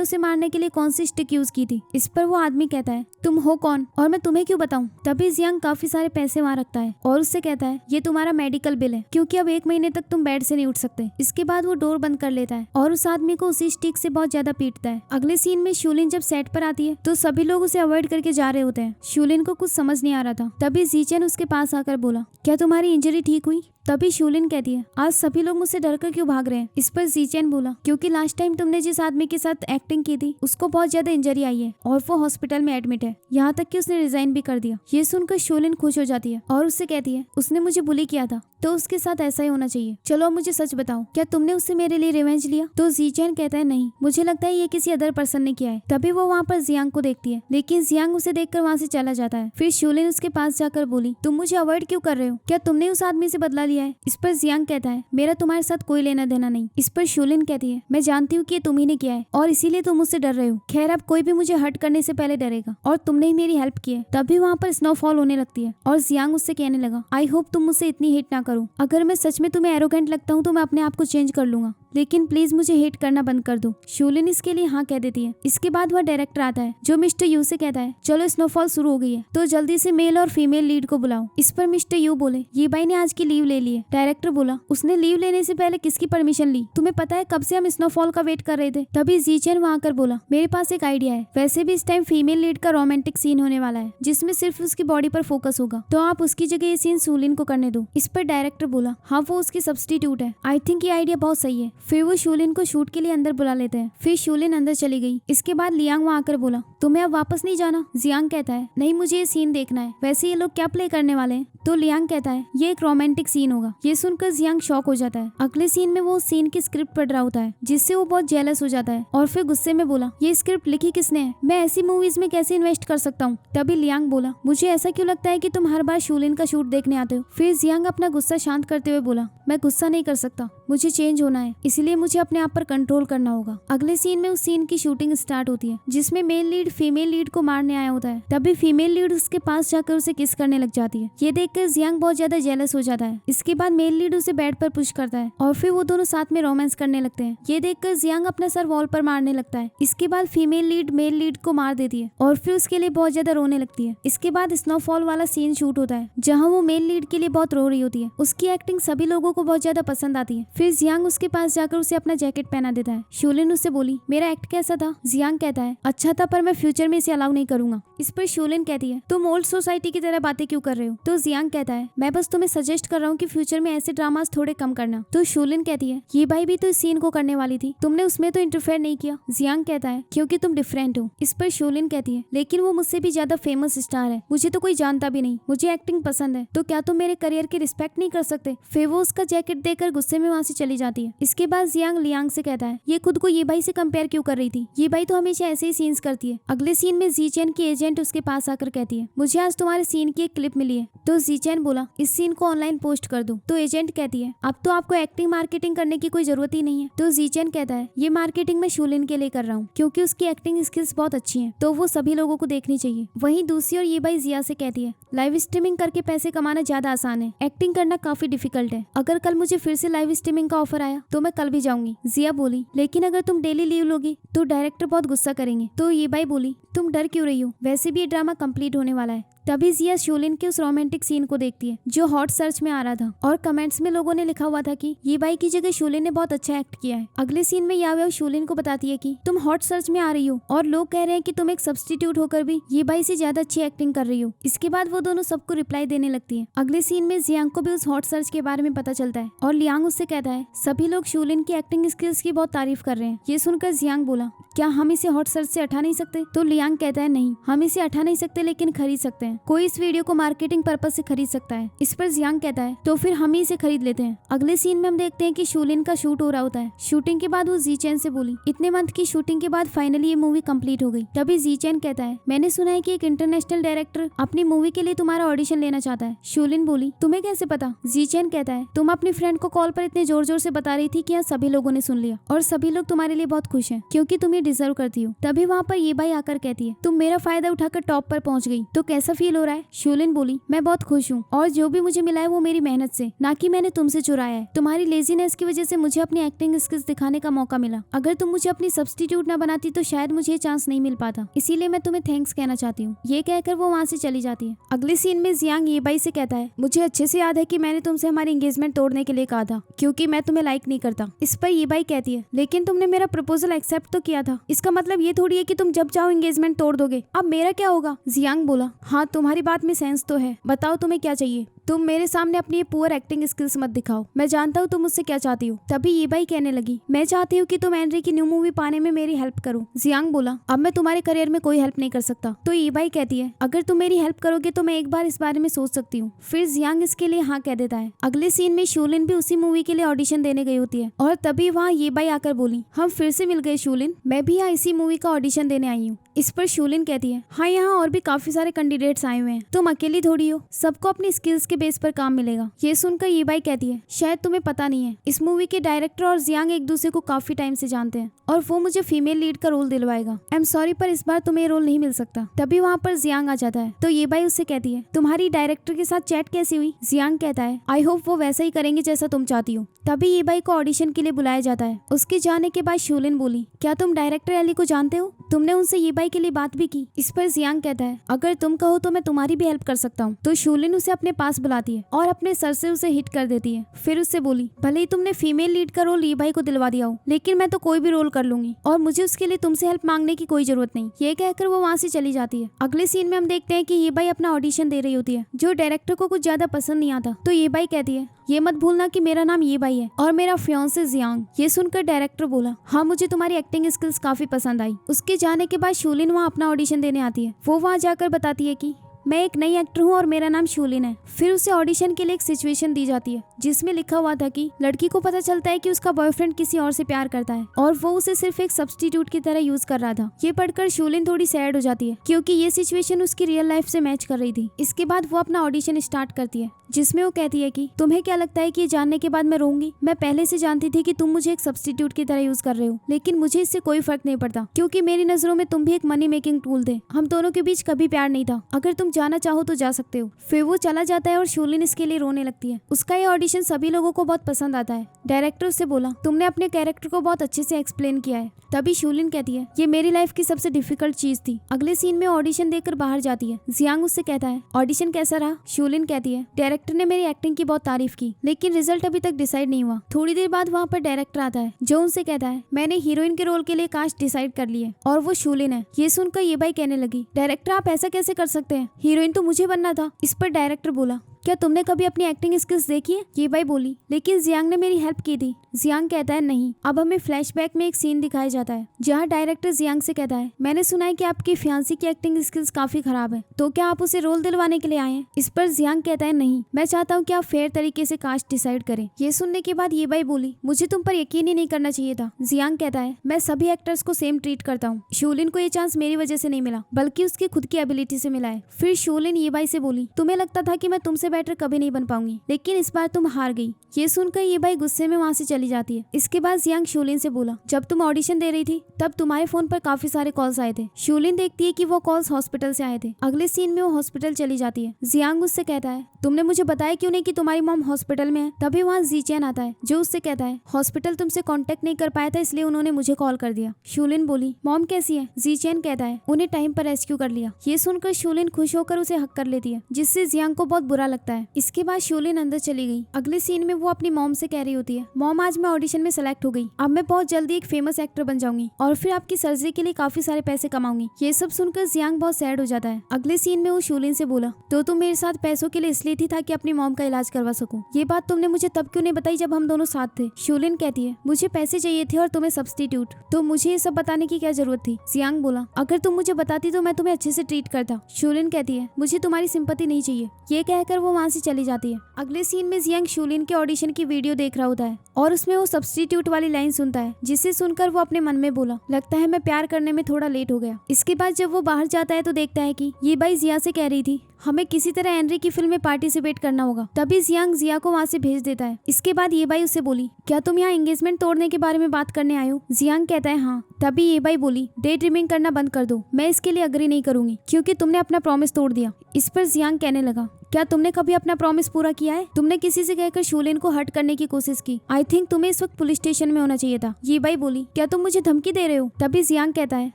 उसे मारने के लिए कौन सी स्टिक यूज की थी? इस पर वो आदमी कहता है तुम हो कौन और मैं तुम्हें क्यों बताऊं? तभी जियांग काफी सारे पैसे वहां रखता है और उससे कहता है ये तुम्हारा मेडिकल बिल है क्योंकि अब 1 महीने तक तुम बेड से नहीं उठ सकते। इसके बाद वो डोर बंद कर लेता है और उस आदमी को उसी स्टिक से बहुत ज्यादा पीटता है। अगले सीन में शूलिन जब सेट पर आती है तो सभी लोग उसे अवॉइड करके जा रहे होते हैं। शूलिन को कुछ समझ नहीं आ रहा था। तभी जीचेन उसके पास आकर बोला क्या तुम्हारी इंजरी ठीक हुई? तभी शूलिन कहती है आज सभी लोग मुझसे डरकर क्यों भाग रहे हैं? इस पर जीचेन बोला क्योंकि लास्ट टाइम तुमने जिस आदमी के साथ एक्टिंग की थी उसको बहुत ज्यादा इंजरी आई है और वो हॉस्पिटल में एडमिट है, यहाँ तक कि उसने रिजाइन भी कर दिया। ये सुनकर शूलिन खुश हो जाती है और उससे कहती है उसने मुझे बुली किया था तो उसके साथ ऐसा ही होना चाहिए। चलो अब मुझे सच बताओ क्या तुमने उससे मेरे लिए रिवेंज लिया? तो जीचेन कहता है नहीं, मुझे लगता है ये किसी अदर पर्सन ने किया है। तभी वो वहाँ पर जियांग को देखती है लेकिन जियांग उसे देखकर वहाँ से चला जाता है। फिर शूलिन उसके पास जाकर बोली तुम मुझे अवॉइड क्यों कर रहे हो? क्या तुमने उस आदमी से बदला लिया है? इस पर जियांग कहता है मेरा तुम्हारे साथ कोई लेना देना नहीं। इस पर शूलिन कहती है मैं जानती हूँ कि ये तुम ही ने किया है और इसीलिए तुम मुझसे डर रहे हो। खैर अब कोई भी मुझे हर्ट करने से पहले डरेगा और तुमने ही मेरी हेल्प की है। तभी वहाँ पर स्नोफॉल होने लगती है और जियांग उससे कहने लगा आई होप तुम मुझसे इतनी हिट ना करो। अगर मैं सच में तुम्हें एरोगेंट लगता हूँ तो मैं अपने आप को चेंज कर लूंगा, लेकिन प्लीज मुझे हेट करना बंद कर दो। शूलिन इसके लिए हाँ कह देती है। इसके बाद वह डायरेक्टर आता है जो मिस्टर यू से कहता है चलो स्नोफॉल शुरू हो गई है तो जल्दी से मेल और फीमेल लीड को बुलाओ। इस पर मिस्टर यू बोले ये बाई ने आज की लीव ले ली है। डायरेक्टर बोला उसने लीव लेने से पहले किसकी परमिशन ली? तुम्हें पता है कब से हम स्नोफॉल का वेट कर रहे थे। तभी जीचेन वहां आकर बोला मेरे पास एक आइडिया है, वैसे भी इस टाइम फीमेल लीड का रोमांटिक सीन होने वाला है जिसमें सिर्फ उसकी बॉडी पर फोकस होगा, तो आप उसकी जगह ये सीन शूलिन को करने दो। इस पर डायरेक्टर बोला हाँ वो उसकी सब्स्टिट्यूट है, आई थिंक ये आइडिया बहुत सही है। फिर वो शूलिन को शूट के लिए अंदर बुला लेते हैं। फिर शूलिन अंदर चली गई। इसके बाद लियांग वहां आकर बोला तुम्हें अब वापस नहीं जाना? जियांग कहता है नहीं मुझे ये सीन देखना है। वैसे ये लोग क्या प्ले करने वाले हैं? तो लियांग कहता है ये एक रोमांटिक सीन होगा। ये सुनकर जियांग शॉक हो जाता है। अगले सीन में वो सीन की स्क्रिप्ट पढ़ रहा होता है जिससे वो बहुत जेलस हो जाता है और फिर गुस्से में बोला ये स्क्रिप्ट लिखी किसने है? मैं ऐसी मूवीज में कैसे इन्वेस्ट कर सकता हूँ? तभी लियांग बोला मुझे ऐसा क्यों लगता है कि तुम हर बार शूलिन का शूट देखने आते हो? फिर जियांग अपना गुस्सा शांत करते हुए बोला मैं गुस्सा नहीं कर सकता, मुझे चेंज होना है, इसलिए मुझे अपने आप पर कंट्रोल करना होगा। अगले सीन में उस सीन की शूटिंग स्टार्ट होती है जिसमें मेल लीड फीमेल लीड को मारने आया होता है। तभी फीमेल लीड उसके पास जाकर उसे किस करने लग जाती है। ये देखकर जियांग बहुत ज्यादा जेलस हो जाता है। इसके बाद मेल लीड उसे बेड पर पुश करता है और फिर वो दोनों साथ में रोमांस करने लगते हैं। ये देखकर जियांग अपना सर वॉल पर मारने लगता है। इसके बाद फीमेल लीड मेल लीड को मार देती है और फिर उसके लिए बहुत ज्यादा रोने लगती है। इसके बाद स्नोफॉल वाला सीन शूट होता है जहाँ वो मेल लीड के लिए बहुत रो रही होती है। उसकी एक्टिंग सभी लोगों को बहुत ज्यादा पसंद आती है। फिर जियांग उसके पास जाकर उसे अपना जैकेट पहना देता है। शूलिन उससे बोली मेरा एक्ट कैसा था? जियांग कहता है अच्छा था पर मैं फ्यूचर में इसे अलाउ नहीं करूंगा। इस पर शूलिन कहती है तुम ओल्ड सोसाइटी की तरह बातें क्यों कर रहे हो? तो जियांग कहता है मैं बस तुम्हें सजेस्ट कर रहा हूँ कि फ्यूचर में ऐसे ड्रामास थोड़े कम करना। तो शूलिन कहती है ये भाई भी तो इस सीन को करने वाली थी, तुमने उसमें तो इंटरफेयर नहीं किया। जियांग कहता है क्योंकि तुम डिफरेंट हो। इस पर शूलिन कहती है लेकिन वो मुझसे भी ज्यादा फेमस स्टार है, मुझे तो कोई जानता भी नहीं, मुझे एक्टिंग पसंद है, तो क्या तुम मेरे करियर की रिस्पेक्ट नहीं कर सकते? फिर वो उसका जैकेट देकर गुस्से में वहाँ से चली जाती है। इसके बाद जियांग लियांग से कहता है ये खुद को ये भाई से कंपेयर क्यों कर रही थी? ये भाई तो हमेशा ऐसे ही सीन्स करती है। अगले सीन में जीचेन की एजेंट उसके पास आकर कहती है मुझे आज तुम्हारे सीन की एक क्लिप मिली है। तो जीचेन बोला इस सीन को ऑनलाइन पोस्ट कर दो। तो एजेंट कहती है अब तो आपको एक्टिंग मार्केटिंग करने की कोई जरूरत ही नहीं है। तो जीचेन कहता है ये मार्केटिंग मैं शूलिन के लिए कर रहा हूँ क्योंकि उसकी एक्टिंग स्किल्स बहुत अच्छी है, तो वो सभी लोगों को देखनी चाहिए। वहीं दूसरी और ये भाई जिया से कहती है लाइव स्ट्रीमिंग करके पैसे कमाना ज्यादा आसान है, एक्टिंग करना काफी डिफिकल्ट है। अगर कल मुझे फिर से लाइव स्ट्रीमिंग का ऑफर आया तो मैं कल भी जाऊंगी। जिया बोली लेकिन अगर तुम डेली लीव लोगी तो डायरेक्टर बहुत गुस्सा करेंगे। तो ये भाई बोली तुम डर क्यों रही हो, वैसे भी ये ड्रामा कंप्लीट होने वाला है। तभी जिया शूलिन के उस रोमांटिक सीन को देखती है जो हॉट सर्च में आ रहा था और कमेंट्स में लोगों ने लिखा हुआ था कि ये बाई की जगह शूलिन ने बहुत अच्छा एक्ट किया है। अगले सीन में यावेव शूलिन को बताती है कि तुम हॉट सर्च में आ रही हो और लोग कह रहे हैं कि तुम एक सब्स्टिट्यूट होकर भी ये बाई से ज्यादा अच्छी एक्टिंग कर रही हो। इसके बाद वो दोनों सबको रिप्लाई देने लगती है। अगले सीन में जियांग को भी उस हॉट सर्च के बारे में पता चलता है और लियांग उससे कहता है सभी लोग शूलिन की एक्टिंग स्किल्स की बहुत तारीफ कर रहे हैं। ये सुनकर जियांग बोला क्या हम इसे हॉट सर्च से हटा नहीं सकते? तो लियांग कहता है नहीं, हम इसे हटा नहीं सकते लेकिन खरीद सकते हैं। कोई इस वीडियो को मार्केटिंग पर्पज से खरीद सकता है। इस पर जियांग कहता है तो फिर हम ही इसे खरीद लेते हैं। अगले सीन में हम देखते हैं कि शूलिन का शूट हो रहा होता है। शूटिंग के बाद वो जीचैन से बोली इतने मंथ की शूटिंग के बाद फाइनली ये मूवी कंप्लीट हो गई। तभी जीचैन कहता है मैंने सुना है कि एक इंटरनेशनल डायरेक्टर अपनी मूवी के लिए तुम्हारा ऑडिशन लेना चाहता है। शूलिन बोली तुम्हें कैसे पता? जीचैन कहता है तुम अपनी फ्रेंड को कॉल पर इतने जोर जोर से बता रही थी कि यहाँ सभी लोगों ने सुन लिया और सभी लोग तुम्हारे लिए बहुत खुश हैं क्योंकि तुम ये डिजर्व करती हो। तभी वहाँ पर ये बाई आकर कहती है तुम मेरा फायदा उठाकर टॉप पर पहुँच गई तो कैसा फील हो रहा है? शूलिन बोली मैं बहुत खुश हूँ और जो भी मुझे मिला है वो मेरी मेहनत से, ना कि मैंने तुमसे चुराया है। तुम्हारी लेजीनेस की वजह से मुझे अपनी एक्टिंग स्किल्स दिखाने का मौका मिला। अगर तुम मुझे अपनी सब्स्टिट्यूट ना बनाती तो शायद मुझे चांस नहीं मिल पाता, इसीलिए मैं तुम्हें थैंक्स कहना चाहती हूँ। ये कहकर वो वहाँ से चली जाती है। अगले सीन में जियांग ये बाई से कहता है मुझे अच्छे से याद है कि मैंने तुमसे हमारी एंगेजमेंट तोड़ने के लिए कहा था क्योंकि मैं तुम्हें लाइक नहीं करता। इस पर ये बाई कहती है लेकिन तुमने मेरा प्रपोजल एक्सेप्ट तो किया था, इसका मतलब ये थोड़ी है कि तुम जब चाहो एंगेजमेंट तोड़ दोगे। अब मेरा क्या होगा? जियांग बोला हाँ तुम्हारी बात में सेंस तो है, बताओ तुम्हें क्या चाहिए? तुम मेरे सामने अपनी ये पुअर एक्टिंग स्किल्स मत दिखाओ, मैं जानता हूँ तुम मुझसे क्या चाहती हो। तभी ये बाई कहने लगी मैं चाहती हूँ कि तुम एंड्री की न्यू मूवी पाने में मेरी हेल्प करो। जियांग बोला अब मैं तुम्हारे करियर में कोई हेल्प नहीं कर सकता। तो ये बाई कहती है अगर तुम मेरी हेल्प करोगे तो मैं एक बार इस बारे में सोच सकती हूँ। फिर जियांग इसके लिए हाँ कह देता है। अगले सीन में शूलिन भी उसी मूवी के लिए ऑडिशन देने गई होती है और तभी वहाँ ये बाई आकर बोली हम फिर से मिल गए शूलिन, मैं भी यहाँ इसी मूवी का ऑडिशन देने आई हूँ। इस पर शूलिन कहती है हाँ यहाँ और भी काफी सारे कैंडिडेट्स आए हुए हैं, तुम अकेली थोड़ी हो, सबको अपनी स्किल्स के बेस पर काम मिलेगा। ये सुनकर ये बाई कहती है शायद तुम्हें पता नहीं है इस मूवी के डायरेक्टर और जियांग एक दूसरे को काफी टाइम से जानते हैं और वो मुझे फीमेल लीड का रोल दिलवाएगा। आई एम सॉरी पर इस बार तुम्हें रोल नहीं मिल सकता। तभी वहाँ पर जियांग आ जाता है तो ये बाई उससे कहती है तुम्हारी डायरेक्टर के साथ चैट कैसी हुई? जियांग कहता है आई होप वो वैसा ही करेंगे जैसा तुम चाहती हो। तभी ये बाई को ऑडिशन के लिए बुलाया जाता है। उसके जाने के बाद शूलिन बोली क्या तुम डायरेक्टर एली को जानते हो? तुमने उनसे ये बाई के लिए बात भी की? इस पर जियांग कहता है अगर तुम कहो तो मैं तुम्हारी भी हेल्प कर सकता हूँ। तो शूलिन उसे अपने पास बुलाती है और अपने सर से उसे हिट कर देती है। फिर उससे बोली भले ही तुमने फीमेल लीड का रोल ये बाई को दिलवा दिया हो लेकिन मैं तो कोई भी रोल कर लूंगी और मुझे उसके लिए तुमसे हेल्प मांगने की कोई जरूरत नहीं। ये कहकर वो वहाँ से चली जाती है। अगले सीन में हम देखते हैं कि ये बाई अपना ऑडिशन दे रही होती है जो डायरेक्टर को कुछ ज्यादा पसंद नहीं आता। तो ये बाई कहती है ये मत भूलना कि मेरा नाम ये बाई है और मेरा फियांसे जियांग। ये सुनकर डायरेक्टर बोला हाँ मुझे तुम्हारी एक्टिंग स्किल्स काफी पसंद आई। उसके जाने के बाद शूलिन वहाँ अपना ऑडिशन देने आती है। वो वहाँ जाकर बताती है कि मैं एक नई एक्टर हूँ और मेरा नाम शूलिन है। फिर उसे ऑडिशन के लिए एक सिचुएशन दी जाती है जिसमें लिखा हुआ था कि लड़की को पता चलता है कि उसका बॉयफ्रेंड किसी और से प्यार करता है और वो उसे सिर्फ एक सब्स्टिट्यूट की तरह यूज कर रहा था। ये पढ़कर शूलिन थोड़ी सैड हो जाती है क्योंकि ये सिचुएशन उसकी रियल लाइफ से मैच कर रही थी। इसके बाद वो अपना ऑडिशन स्टार्ट करती है जिसमें वो कहती है कि तुम्हें क्या लगता है कि ये जानने के बाद मैं रोऊंगी? मैं पहले से जानती थी कि तुम मुझे एक सब्स्टिट्यूट की तरह यूज कर रहे हो लेकिन मुझे इससे कोई फर्क नहीं पड़ता क्योंकि मेरी नजरों में तुम भी एक मनी मेकिंग टूल थे। हम दोनों के बीच कभी प्यार नहीं था, अगर तुम जाना चाहो तो जा सकते हो। फिर वो चला जाता है और शूलिन इसके लिए रोने लगती है। उसका ये ऑडिशन सभी लोगों को बहुत पसंद आता है। डायरेक्टर उससे बोला तुमने अपने कैरेक्टर को बहुत अच्छे से एक्सप्लेन किया है। तभी शूलिन कहती है ये मेरी लाइफ की सबसे डिफिकल्ट चीज थी। अगले सीन में ऑडिशन देकर बाहर जाती है। जियांग उससे कहता है ऑडिशन कैसा रहा? शूलिन कहती है डायरेक्टर ने मेरी एक्टिंग की बहुत तारीफ की लेकिन रिजल्ट अभी तक डिसाइड नहीं हुआ। थोड़ी देर बाद वहाँ पर डायरेक्टर आता है जो उनसे कहता है मैंने हीरोइन के रोल के लिए कास्ट डिसाइड कर ली है और वो शूलिन है। ये सुनकर ये बाई कहने लगी डायरेक्टर आप ऐसा कैसे कर सकते हैं, हीरोइन तो मुझे बनना था। इस पर डायरेक्टर बोला क्या तुमने कभी अपनी एक्टिंग स्किल्स देखी है? ये बाई बोली लेकिन जियांग ने मेरी हेल्प की थी। जियांग कहता है नहीं। अब हमें फ्लैशबैक में एक सीन दिखाया जाता है जहाँ डायरेक्टर जियांग से कहता है मैंने सुना है कि आपकी फियांसी की एक्टिंग स्किल्स काफी खराब है तो क्या आप उसे रोल दिलवाने के लिए आए हैं? इस पर जियांग कहता है नहीं, मैं चाहता हूँ कि आप फेयर तरीके से कास्ट डिसाइड करें। ये सुनने के बाद ये बाई बोली मुझे तुम पर यकीन ही नहीं करना चाहिए था। जियांग कहता है मैं सभी एक्टर्स को सेम ट्रीट करता हूँ। शूलिन को ये चांस मेरी वजह से नहीं मिला बल्कि उसकी खुद की एबिलिटी से मिला है। फिर शूलिन ये बाई से बोली तुम्हें लगता था कि मैं तुमसे बेटर कभी नहीं बन पाऊंगी, लेकिन इस बार तुम हार गई। ये सुनकर ये बाई गुस्से में वहाँ से चली जाती है। इसके बाद जियांग शूलिन से बोला, जब तुम ऑडिशन दे रही थी तब तुम्हारे फोन पर काफी सारे कॉल्स आए थे। शूलिन देखती है कि वो कॉल्स हॉस्पिटल से आए थे। अगले सीन में वो हॉस्पिटल चली जाती है। जियांग उससे कहता है, तुमने मुझे बताया क्यों नहीं कि तुम्हारी मॉम हॉस्पिटल में है। तभी वहाँ जीचैन आता है जो उससे कहता है, हॉस्पिटल तुमसे कांटेक्ट नहीं कर पाया था इसलिए उन्होंने मुझे कॉल कर दिया। शूलिन बोली, मॉम कैसी है? जीचैन कहता है, उन्हें टाइम पर रेस्क्यू कर लिया। ये सुनकर शूलिन खुश होकर उसे हक कर लेती है, जिससे जियांग को बहुत बुरा लगता है। इसके बाद शूलिन अंदर चली गई। अगले सीन में वो अपनी मॉम से कह रही होती है, मॉम आज मैं ऑडिशन में सेलेक्ट हो गई, अब मैं बहुत जल्दी एक फेमस एक्टर बन जाऊंगी और फिर आपकी सर्जरी के लिए काफी सारे पैसे कमाऊंगी। ये सब सुनकर जियांग बहुत सैड हो जाता है। अगले सीन में वो शूलिन से बोला, तो तुम मेरे साथ पैसों के लिए इसलिए थी ताकि अपनी मॉम का इलाज करवा सकूं। ये बात तुमने मुझे तब क्यों नहीं बताई जब हम दोनों साथ थे? शूलिन कहती है, मुझे पैसे चाहिए थे और तुम्हें सब्स्टिट्यूट, तो मुझे ये सब बताने की क्या जरूरत थी? जियांग बोला, अगर तुम मुझे बताती तो मैं तुम्हें अच्छे से ट्रीट करता। शूलिन कहती है, मुझे तुम्हारी सिंपैथी नहीं चाहिए। ये कहकर वो वहाँ से चली जाती है। अगले सीन में जियांग शूलिन के ऑडिशन की वीडियो देख रहा होता है और उसमें वो सब्स्टिट्यूट वाली लाइन सुनता है, जिसे सुनकर वो अपने मन में बोला, लगता है मैं प्यार करने में थोड़ा लेट हो गया। इसके बाद जब वो बाहर जाता है तो देखता है कि ये बाई जिया से कह रही थी, हमें किसी तरह एनरी की फिल्म में पार्टिसिपेट करना होगा। तभी जियांग जिया को वहाँ से भेज देता है। इसके बाद ये बाई उससे बोली, क्या तुम यहाँ एंगेजमेंट तोड़ने के बारे में बात करने आए हो? जियांग कहता है, हाँ। तभी ये बाई बोली, डे ड्रीमिंग करना बंद कर दो, मैं इसके लिए अग्री नहीं करूंगी क्योंकि तुमने अपना प्रॉमिस तोड़ दिया। इस पर जियांग कहने लगा, क्या तुमने कभी अपना प्रॉमिस पूरा किया है? तुमने किसी से कहकर शूलिन को हर्ट करने की कोशिश की। आई थिंक तुम्हें इस वक्त पुलिस स्टेशन में होना चाहिए था। ये बाई बोली, क्या तुम मुझे धमकी दे रहे हो? तभी जियांग कहता है,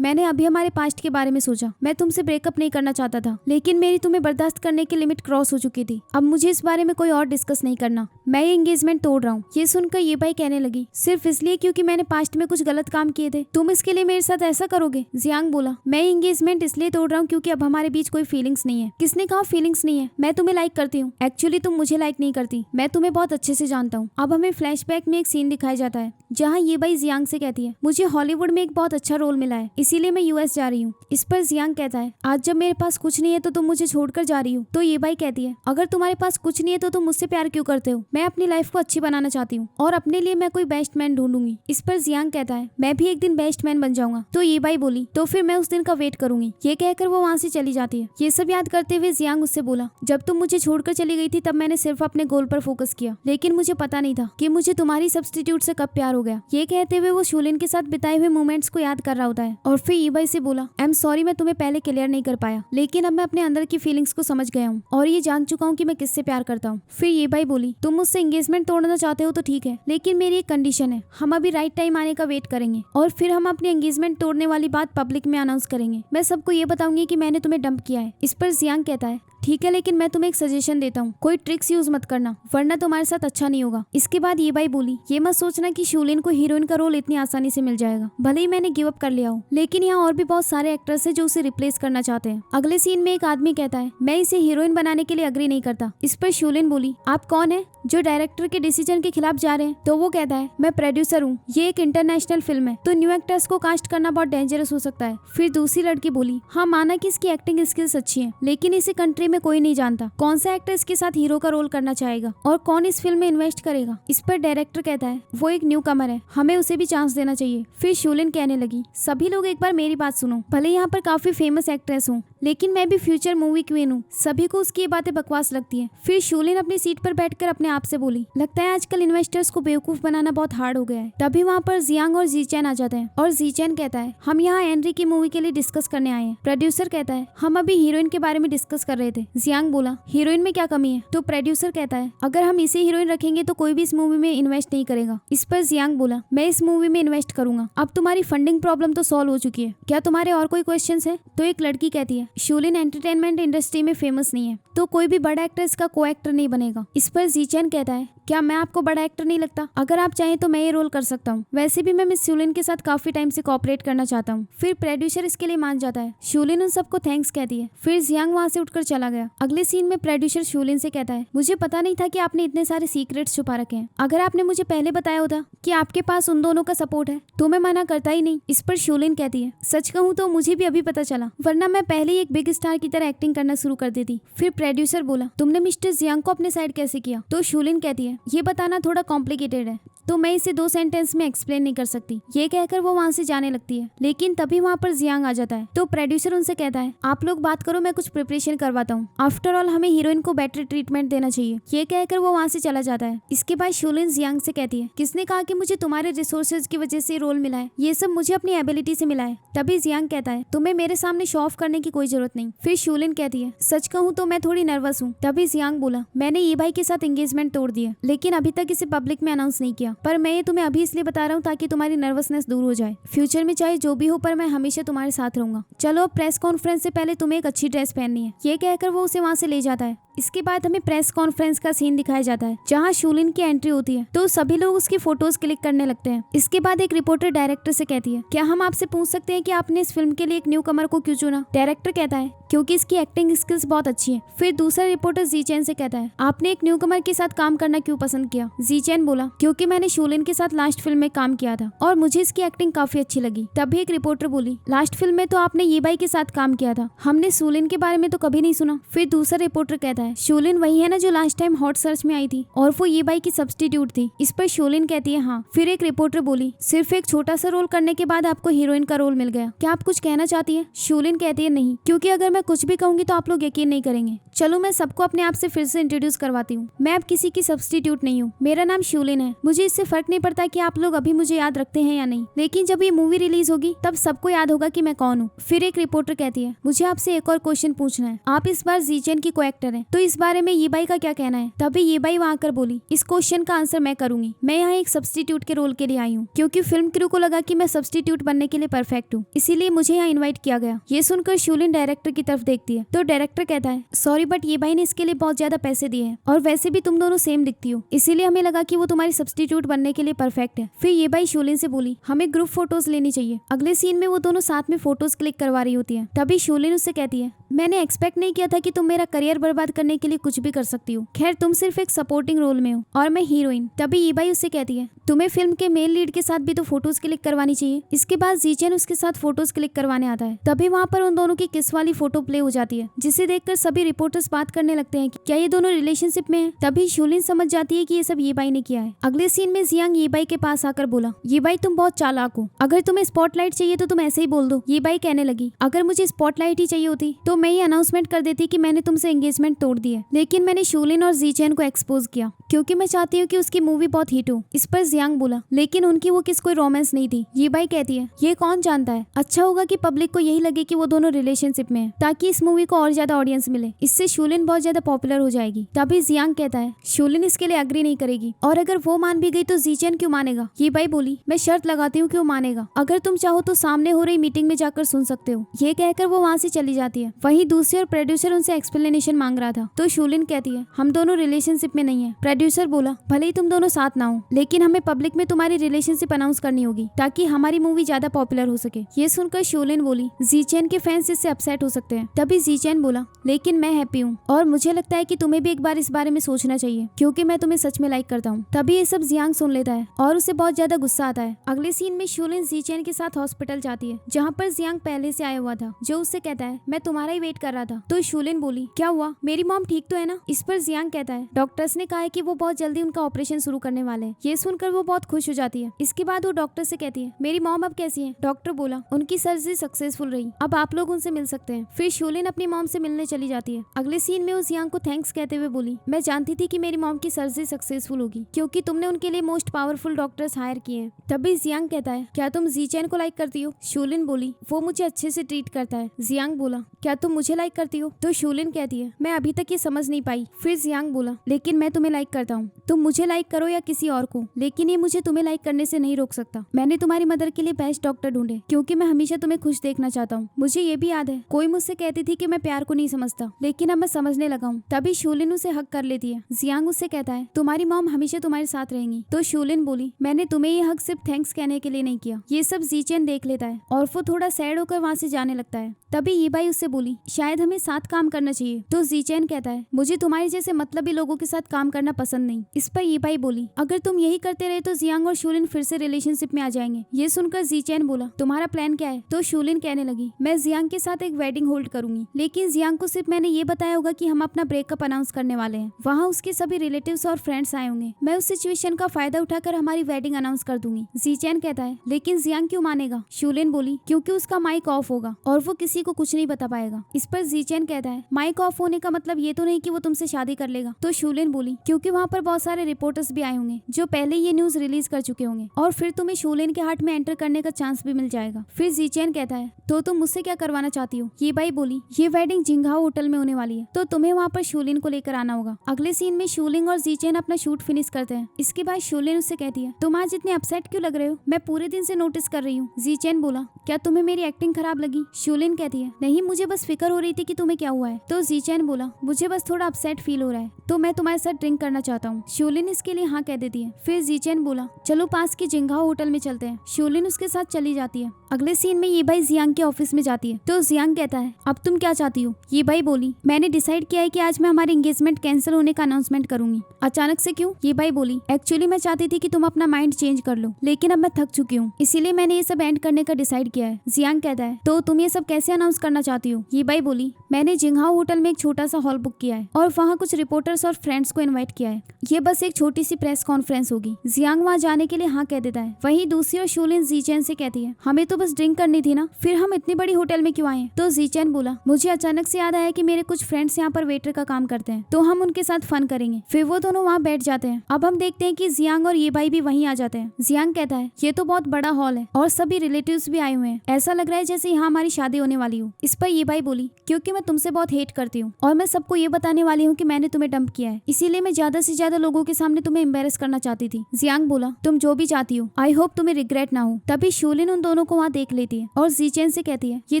मैंने अभी हमारे पास्ट के बारे में सोचा, मैं तुमसे ब्रेकअप नहीं करना चाहता था, लेकिन मेरी तुम्हें बर्दाश्त करने की लिमिट क्रॉस हो चुकी थी। अब मुझे इस बारे में कोई और डिस्कस नहीं करना, मैं ये एंगेजमेंट तोड़ रहा हूँ। ये सुनकर ये बाई कहने लगी, सिर्फ इसलिए क्योंकि मैंने पास्ट में कुछ गलत काम किए थे, तुम इसके लिए मेरे साथ ऐसा करोगे? जियांग बोला, मैं एंगेजमेंट इसलिए तोड़ रहा हूँ क्योंकि अब हमारे बीच कोई फीलिंग्स नहीं है। किसने कहा फीलिंग्स नहीं है? मैं तुम्हें लाइक करती हूँ। एक्चुअली तुम मुझे लाइक नहीं करती, मैं तुम्हें बहुत अच्छे से जानता हूँ। अब हमें फ्लैशबैक में एक सीन दिखाया जाता है जहाँ ये बाई जियांग से कहती है, मुझे हॉलीवुड में एक बहुत अच्छा रोल मिला है, इसीलिए मैं यूएस जा रही हूँ। इस पर जियांग कहता है, आज जब मेरे पास कुछ नहीं है तो तुम मुझे छोड़कर जा रही हो। तो ये बाई कहती है, अगर तुम्हारे पास कुछ नहीं है तो तुम मुझसे प्यार क्यों करते हो? मैं अपनी लाइफ को अच्छी बनाना चाहती हूँ और अपने लिए मैं कोई बेस्ट मैन ढूंढूंगी। इस पर जियांग कहता है, मैं भी एक दिन बेस्ट मैन बन जाऊंगा। तो ये बाई बोली, तो फिर मैं उस दिन का वेट करूंगी। ये कहकर वो वहाँ से चली जाती है। ये सब याद करते हुए जियांग उससे बोला, जब तुम मुझे छोड़कर चली गई थी तब मैंने सिर्फ अपने गोल पर फोकस किया, लेकिन मुझे पता नहीं था कि मुझे तुम्हारी सब्स्टिट्यूट से कब प्यार हो गया। ये कहते हुए वो शूलिन के साथ बिताए हुए मोमेंट्स को याद कर रहा होता है और फिर ये बाई से बोला, आई एम सॉरी, मैं तुम्हें पहले क्लियर नहीं कर पाया, लेकिन अब मैं अपने अंदर की फीलिंग्स को समझ गया हूँ और ये जान चुका हूँ कि मैं किससे प्यार करता हूँ। फिर ये बाई बोली, तुम मुझसे एंगेजमेंट तोड़ना चाहते हो तो ठीक है, लेकिन मेरी एक कंडीशन है, हम अभी राइट टाइम आने का वेट करेंगे और फिर हम अपनी एंगेजमेंट तोड़ने वाली बात पब्लिक में अनाउंस करेंगे। मैं सबको ये बताऊंगी कि मैंने तुम्हें डंप किया है। इस पर जियांग कहता है, ठीक है, लेकिन मैं तुम्हें एक सजेशन देता हूँ, कोई ट्रिक्स यूज मत करना वरना तुम्हारे साथ अच्छा नहीं होगा। इसके बाद ये बाई बोली, ये मत सोचना कि शूलिन को हीरोइन का रोल इतनी आसानी से मिल जाएगा, भले ही मैंने गिव अप कर लिया हो, लेकिन यहाँ और भी बहुत सारे एक्टर्स हैं जो उसे रिप्लेस करना चाहते हैं। अगले सीन में एक आदमी कहता है, मैं इसे हीरोइन बनाने के लिए अग्री नहीं करता। इस पर शूलिन बोली, आप कौन है जो डायरेक्टर के डिसीजन के खिलाफ जा रहे हैं? तो वो कहता है, मैं प्रोड्यूसर हूँ, ये एक इंटरनेशनल फिल्म है, तो न्यू एक्टर्स को कास्ट करना बहुत डेंजरस हो सकता है। फिर दूसरी लड़की बोली, हाँ माना कि इसकी एक्टिंग स्किल्स अच्छी है, लेकिन इसे कंट्री में कोई नहीं जानता, कौन सा एक्टर इसके साथ हीरो का रोल करना चाहेगा और कौन इस फिल्म में इन्वेस्ट करेगा? इस पर डायरेक्टर कहता है, वो एक न्यू कमर है, हमें उसे भी चांस देना चाहिए। फिर शूलिन कहने लगी, सभी लोग एक बार मेरी बात सुनो, भले यहाँ पर काफी फेमस एक्ट्रेस हूँ, लेकिन मैं भी फ्यूचर मूवी क्वीन हूँ। सभी को उसकी ये बातें बकवास लगती है। फिर शूलिन अपनी सीट पर बैठकर अपने आप से बोली, लगता है आजकल इन्वेस्टर्स को बेवकूफ बनाना बहुत हार्ड हो गया है। तभी वहाँ पर जियांग और जीचैन आ जाते हैं और जीचैन कहता है, हम यहाँ एनरी की मूवी के लिए डिस्कस करने आए हैं। प्रोड्यूसर कहता है, हम अभी हीरोइन के बारे में डिस्कस कर रहे थे। जियांग बोला, हीरोइन में क्या कमी है? तो प्रोड्यूसर कहता है, अगर हम इसे हीरोइन रखेंगे तो कोई भी इस मूवी में इन्वेस्ट नहीं करेगा। इस पर जियांग बोला, मैं इस मूवी में इन्वेस्ट करूंगा। अब तुम्हारी फंडिंग प्रॉब्लम तो सॉल्व हो चुकी है, क्या तुम्हारे और कोई क्वेश्चंस है? तो एक लड़की कहती है, शूलिन एंटरटेनमेंट इंडस्ट्री में फेमस नहीं है, तो कोई भी बड़ा एक्टर इसका को एक्टर नहीं बनेगा। इस पर जीचैन कहता है, क्या मैं आपको बड़ा एक्टर नहीं लगता? अगर आप चाहें तो मैं ये रोल कर सकता हूँ, वैसे भी मैं मिस शूलिन के साथ काफी टाइम से कोऑपरेट करना चाहता हूँ। फिर प्रोड्यूसर इसके लिए मान जाता है। शूलिन उन सबको थैंक्स कहती है। फिर जियांग वहाँ से उठकर चला गया। अगले सीन में प्रोड्यूसर शूलिन से कहता है, मुझे पता नहीं था कि आपने इतने सारे सीक्रेट्स छुपा रखे हैं, अगर आपने मुझे पहले बताया होता कि आपके पास उन दोनों का सपोर्ट है तो मैं मना करता ही नहीं। इस पर शूलिन कहती है, सच कहूँ तो मुझे भी अभी पता चला, वरना मैं पहले ही एक बिग स्टार की तरह एक्टिंग करना शुरू कर देती। फिर प्रोड्यूसर बोला, तुमने मिस्टर जियांग को अपने साइड कैसे किया? तो शूलिन कहती है, ये बताना थोड़ा कॉम्प्लिकेटेड है, तो मैं इसे 2 सेंटेंस में एक्सप्लेन नहीं कर सकती। ये कहकर वो वहाँ से जाने लगती है, लेकिन तभी वहाँ पर जियांग आ जाता है। तो प्रोड्यूसर उनसे कहता है आप लोग बात करो, मैं कुछ प्रिपरेशन करवाता हूँ। आफ्टर ऑल हमें हीरोइन को बेटर ट्रीटमेंट देना चाहिए। ये कहकर वो वहाँ से चला जाता है। इसके बाद शूलिन जियांग से कहती है किसने कहा कि मुझे तुम्हारे रिसोर्सेज की वजह से रोल मिला है, ये सब मुझे अपनी एबिलिटी से मिला है। तभी जियांग कहता है तुम्हें मेरे सामने शो ऑफ करने की कोई जरूरत नहीं। फिर शूलिन कहती है सच कहूँ तो मैं थोड़ी नर्वस हूँ। तभी जियांग बोला मैंने ये भाई के साथ एंगेजमेंट तोड़ दिया, लेकिन अभी तक इसे पब्लिक में अनाउंस नहीं किया, पर मैं ये तुम्हें अभी इसलिए बता रहा हूँ ताकि तुम्हारी नर्वसनेस दूर हो जाए। फ्यूचर में चाहे जो भी हो, पर मैं हमेशा तुम्हारे साथ रहूंगा। चलो अब प्रेस कॉन्फ्रेंस से पहले तुम्हें एक अच्छी ड्रेस पहननी है। ये कहकर वो उसे वहाँ से ले जाता है। इसके बाद हमें प्रेस कॉन्फ्रेंस का सीन दिखाया जाता है जहाँ शूलिन की एंट्री होती है, तो सभी लोग उसकी फोटोज क्लिक करने लगते हैं। इसके बाद एक रिपोर्टर डायरेक्टर से कहती है क्या हम आपसे पूछ सकते हैं कि आपने इस फिल्म के लिए एक न्यू कमर को क्यों चुना? डायरेक्टर कहता है क्योंकि इसकी एक्टिंग स्किल्स बहुत अच्छी है। फिर दूसरा रिपोर्टर जीचैन से कहता है आपने एक न्यू कमर के साथ काम करना क्यों पसंद किया? जीचैन बोला क्योंकि मैंने शूलिन के साथ लास्ट फिल्म में काम किया था और मुझे इसकी एक्टिंग काफी अच्छी लगी। तभी एक रिपोर्टर बोली लास्ट फिल्म में तो आपने ये बाई के साथ काम किया था, हमने शूलिन के बारे में तो कभी नहीं सुना। फिर दूसरा रिपोर्टर कहता है शूलिन वही है ना जो लास्ट टाइम हॉट सर्च में आई थी और वो ये बाई की सब्स्टिट्यूट थी। इस पर शूलिन कहती है हाँ। फिर एक रिपोर्टर बोली सिर्फ एक छोटा सा रोल करने के बाद आपको हीरोइन का रोल मिल गया, क्या आप कुछ कहना चाहती है? शूलिन कहती है नहीं, क्योंकि अगर मैं कुछ भी कहूंगी तो आप लोग यकीन नहीं करेंगे। चलो मैं सबको अपने आप से फिर से इंट्रोड्यूस करवाती हूँ। मैं अब किसी की सब्स्टिट्यूट नहीं हूँ, मेरा नाम शूलिन है। मुझे इससे फर्क नहीं पड़ता कि आप लोग अभी मुझे याद रखते हैं या नहीं, लेकिन जब ये मूवी रिलीज होगी तब सबको याद होगा कि मैं कौन हूँ। फिर एक रिपोर्टर कहती है मुझे आपसे एक और क्वेश्चन पूछना है, आप इस बार जीचेन की को एक्टर है, तो इस बारे में ये बाई का क्या कहना है? तभी ये बाई वहाँ आकर बोली इस क्वेश्चन का आंसर मैं करूंगी। मैं यहाँ एक सब्स्टिट्यूट के रोल के लिए आई हूँ, क्योंकि फिल्म क्रू को लगा कि मैं सब्स्टिट्यूट बनने के लिए परफेक्ट हूँ, इसीलिए मुझे यहाँ इन्वाइट किया गया। ये सुनकर शूलिन डायरेक्टर की तरफ देखती है, तो डायरेक्टर कहता है सॉरी बट ये भाई ने इसके लिए बहुत ज्यादा पैसे दिए हैं, और वैसे भी तुम दोनों सेम दिखती हो, इसीलिए हमें लगा कि वो तुम्हारी सब्स्टिट्यूट बनने के लिए परफेक्ट है। फिर ये भाई शूलिन से बोली हमें ग्रुप फोटोज लेनी चाहिए। अगले सीन में वो दोनों साथ में फोटोज क्लिक करवा रही होती है। तभी शूलिन उससे कहती है मैंने एक्सपेक्ट नहीं किया था कि तुम मेरा करियर बर्बाद करने के लिए कुछ भी कर सकती हो। खैर तुम सिर्फ एक सपोर्टिंग रोल में हो और मैं हीरोइन। तभी ये भाई उससे कहती है तुम्हें फिल्म के मेल लीड के साथ भी तो फोटोज क्लिक करवानी चाहिए। इसके बाद जीचेन उसके साथ फोटोज क्लिक करवाने आता है। तभी वहाँ पर उन दोनों की किस वाली फोटो प्ले हो जाती है, जिसे देखकर सभी रिपोर्टर्स बात करने लगते हैं कि क्या ये दोनों रिलेशनशिप में है। तभी शूलिन समझ जाती है कि ये सब ये बाई ने किया है। अगले सीन में जियांग ये बाई के पास आकर बोला ये बाई तुम बहुत चालाक हो, अगर तुम्हें स्पॉटलाइट चाहिए तो तुम ऐसे ही बोल दो। ये बाई कहने लगी अगर मुझे स्पॉटलाइट ही चाहिए होती तो मैं ये अनाउंसमेंट कर देती कि मैंने तुमसे एंगेजमेंट तोड़ दी है, लेकिन मैंने शूलिन और जीचेन को एक्सपोज किया क्योंकि मैं चाहती हूँ कि उसकी मूवी बहुत हिट हो। इस पर जियांग बोला लेकिन उनकी वो किस कोई रोमांस नहीं थी। ये बाई कहती है ये कौन जानता है, अच्छा होगा कि पब्लिक को यही लगे कि वो दोनों रिलेशनशिप में है, ताकि इस मूवी को और ज्यादा ऑडियंस मिले, इससे शूलिन बहुत ज्यादा पॉपुलर हो जाएगी। तभी जियांग कहता है शूलिन इसके लिए एग्री नहीं करेगी, और अगर वो मान भी गई तो जीचेन क्यों मानेगा। ये बाई बोली मैं शर्त लगाती हूँ कि वो मानेगा, अगर तुम चाहो तो सामने हो रही मीटिंग में जाकर सुन सकते हो। ये कहकर वो वहाँ से चली जाती है। वहीं दूसरी ओर प्रोड्यूसर उनसे एक्सप्लेनेशन मांग रहा था, तो शूलिन कहती है हम दोनों रिलेशनशिप में नहीं है। प्रोड्यूसर बोला भले ही तुम दोनों साथ ना हो, लेकिन हमें पब्लिक में तुम्हारी रिलेशनशिप अनाउंस करनी होगी ताकि हमारी मूवी ज्यादा पॉपुलर हो सके। ये सुनकर शूलिन बोली जीचेन के फैंस इससे अपसेट हो सकते हैं। तभी जीचेन बोला लेकिन मैं हैप्पी हूँ और मुझे लगता है कि तुम्हें भी एक बार इस बारे में सोचना चाहिए, क्योंकि मैं तुम्हें सच में लाइक करता हूँ। तभी ये सब जियांग सुन लेता है और उसे बहुत ज्यादा गुस्सा आता है। अगले सीन में शूलिन जीचेन के साथ हॉस्पिटल जाती है, जहाँ पर जियांग पहले से आया हुआ था, जो उससे कहता है मैं तुम्हारा ही वेट कर रहा था। तो शूलिन बोली क्या हुआ, मेरी मॉम ठीक तो है ना? इस पर जियांग कहता है डॉक्टर्स ने कहा है कि वो बहुत जल्दी उनका ऑपरेशन शुरू करने वाले हैं। ये सुनकर वो बहुत खुश हो जाती है। इसके बाद वो डॉक्टर से कहती है मेरी मॉम अब कैसी है? डॉक्टर बोला उनकी सर्जरी सक्सेसफुल रही, अब आप लोग उनसे मिल सकते हैं। फिर शूलिन अपनी मॉम से मिलने चली जाती है। अगले सीन में उस जियांग को थैंक्स कहते हुए बोली मैं जानती थी कि मेरी मॉम की सर्जरी सक्सेसफुल होगी, क्योंकि तुमने उनके लिए मोस्ट पावरफुल डॉक्टर्स हायर किए हैं। तभी जियांग कहता है क्या तुम जीचेन को लाइक करती हो? शूलिन बोली वो मुझे अच्छे से ट्रीट करता है। जियांग बोला क्या तुम मुझे लाइक करती हो? तो शूलिन कहती है मैं अभी तक ये समझ नहीं पाई। फिर जियांग बोला लेकिन मैं तुम्हें लाइक करता हूँ, तुम मुझे लाइक करो या किसी और को, लेकिन ये मुझे तुम्हें लाइक करने से नहीं रोक सकता। मैंने तुम्हारी मदर के लिए बेस्ट डॉक्टर ढूंढे, क्योंकि मैं हमेशा तुम्हें खुश देखना चाहता हूँ। मुझे ये भी याद है कोई मुझसे कहती थी कि मैं प्यार को नहीं समझता, लेकिन अब मैं समझने लगा हूँ। तभी शूलिन उसे हक कर लेती है। जियांग उससे कहता है तुम्हारी मॉम हमेशा तुम्हारे साथ रहेंगी। तो शूलिन बोली मैंने तुम्हें ये हक सिर्फ थैंक्स कहने के लिए नहीं किया। ये सब जीचेन देख लेता है और वो थोड़ा सैड होकर वहाँ से जाने लगता है। तभी ये बाई उससे बोली शायद हमें साथ काम करना चाहिए। तो जीचैन कहता है मुझे तुम्हारे जैसे मतलबी लोगों के साथ काम करना पसंद नहीं। इस पर ये बाई बोली अगर तुम यही करते रहे तो जियांग और शूलिन फिर से रिलेशनशिप में आ जाएंगे। ये सुनकर जीचैन बोला तुम्हारा प्लान क्या है? तो शूलिन कहने लगी मैं जियांग के साथ एक वेडिंग होल्ड करूंगी, लेकिन जियांग को सिर्फ मैंने ये बताया होगा कि हम अपना ब्रेकअप अनाउंस करने वाले हैं। वहाँ उसके सभी रिलेटिव्स और फ्रेंड्स आए होंगे। मैं उस सिचुएशन का फायदा उठाकर हमारी वेडिंग अनाउंस कर दूंगी। जीचैन कहता है लेकिन जियांग क्यों मानेगा? शूलिन बोली क्योंकि उसका माइक ऑफ होगा और वो किसी को कुछ नहीं बता पाएगा। इस पर जीचैन कहता है माइक ऑफ होने का मतलब ये तो नहीं कि वो तुमसे शादी कर लेगा। तो शूलिन बोली क्योंकि वहाँ पर बहुत सारे रिपोर्टर्स भी आए होंगे जो पहले ये न्यूज रिलीज कर चुके होंगे और फिर तुम्हें शूलिन के हार्ट में एंटर करने का चांस भी मिल जाएगा। फिर जीचैन कहता है तो तुम मुझसे क्या करवाना चाहती हो? ये बाई बोली ये वेडिंग जिंगहाओ होटल में होने वाली है, तो तुम्हें वहाँ पर शूलिन को लेकर आना होगा। अगले सीन में शूलिंग और जीचैन अपना शूट फिनिश करते हैं। इसके बाद शूलिन उससे कहती है तुम आज इतने अपसेट क्यों लग रहे हो? मैं पूरे दिन से नोटिस कर रही हूँ। जीचैन बोला क्या तुम्हें मेरी एक्टिंग खराब लगी? शूलिन कहती है नहीं, मुझे बस फिक्र हो रही थी कि तुम्हें क्या हुआ है। तो जीचैन बोला मुझे बस थोड़ा अपसेट फील हो रहा है, तो मैं तुम्हारे साथ ड्रिंक करना चाहता हूँ। शूलिन इसके लिए हाँ कह देती है। फिर जीचैन बोला चलो पास के जिंगहाओ होटल में चलते हैं। शूलिन उसके साथ चली जाती है। अगले सीन में ये बाई जियांग के ऑफिस में जाती है। तो जियांग कहता है अब तुम क्या चाहती हो? ये बाई बोली मैंने डिसाइड किया है कि आज मैं हमारी एंगेजमेंट कैंसिल होने का अनाउंसमेंट करूंगी। अचानक से क्यों? ये बाई बोली एक्चुअली मैं चाहती थी कि तुम अपना माइंड चेंज कर लो, लेकिन अब मैं थक चुकी हूँ, इसीलिए मैंने ये सब एंड करने का डिसाइड किया है। जियांग कहता है तो तुम ये सब कैसे अनाउंस करना चाहती हो? ये बाई बोली मैंने जिंगहाओ होटल में एक छोटा सा हॉल बुक किया है और वहाँ कुछ रिपोर्टर्स और फ्रेंड्स को इन्वाइट किया है। ये बस एक छोटी सी प्रेस कॉन्फ्रेंस होगी। जियांग वहाँ जाने के लिए हाँ कह देता है। वहीं दूसरी ओर शूलिन जीचैन से कहती है हमें तो बस ड्रिंक करनी थी ना, फिर हम इतनी बड़ी होटल में क्यों आए? तो जीचैन बोला मुझे अचानक से याद आया कि मेरे कुछ फ्रेंड्स यहाँ पर वेटर का काम करते हैं, तो हम उनके साथ फन करेंगे। फिर वो दोनों वहाँ बैठ जाते हैं। अब हम देखते हैं कि जियांग और ये बाई भी वहीं आ जाते हैं। जियांग कहता है ये तो बहुत बड़ा हॉल है और सभी रिलेटिव्स भी आए हुए हैं, ऐसा लग रहा है जैसे यहाँ हमारी शादी होने वाली हो। इस पर ये बाई बोली क्योंकि मैं तुमसे बहुत हेट करती हूँ और मैं सबको ये बताने वाली हूँ कि मैंने तुम्हें डंप किया है, इसीलिए मैं ज्यादा से ज्यादा लोगों के सामने तुम्हें एम्बेरस करना चाहती थी। जियांग बोला तुम जो भी चाहती हो, आई होप तुम्हें रिग्रेट ना हो। तभी शूलिन उन दोनों को वहाँ देख लेती है और जीचैन से कहती है ये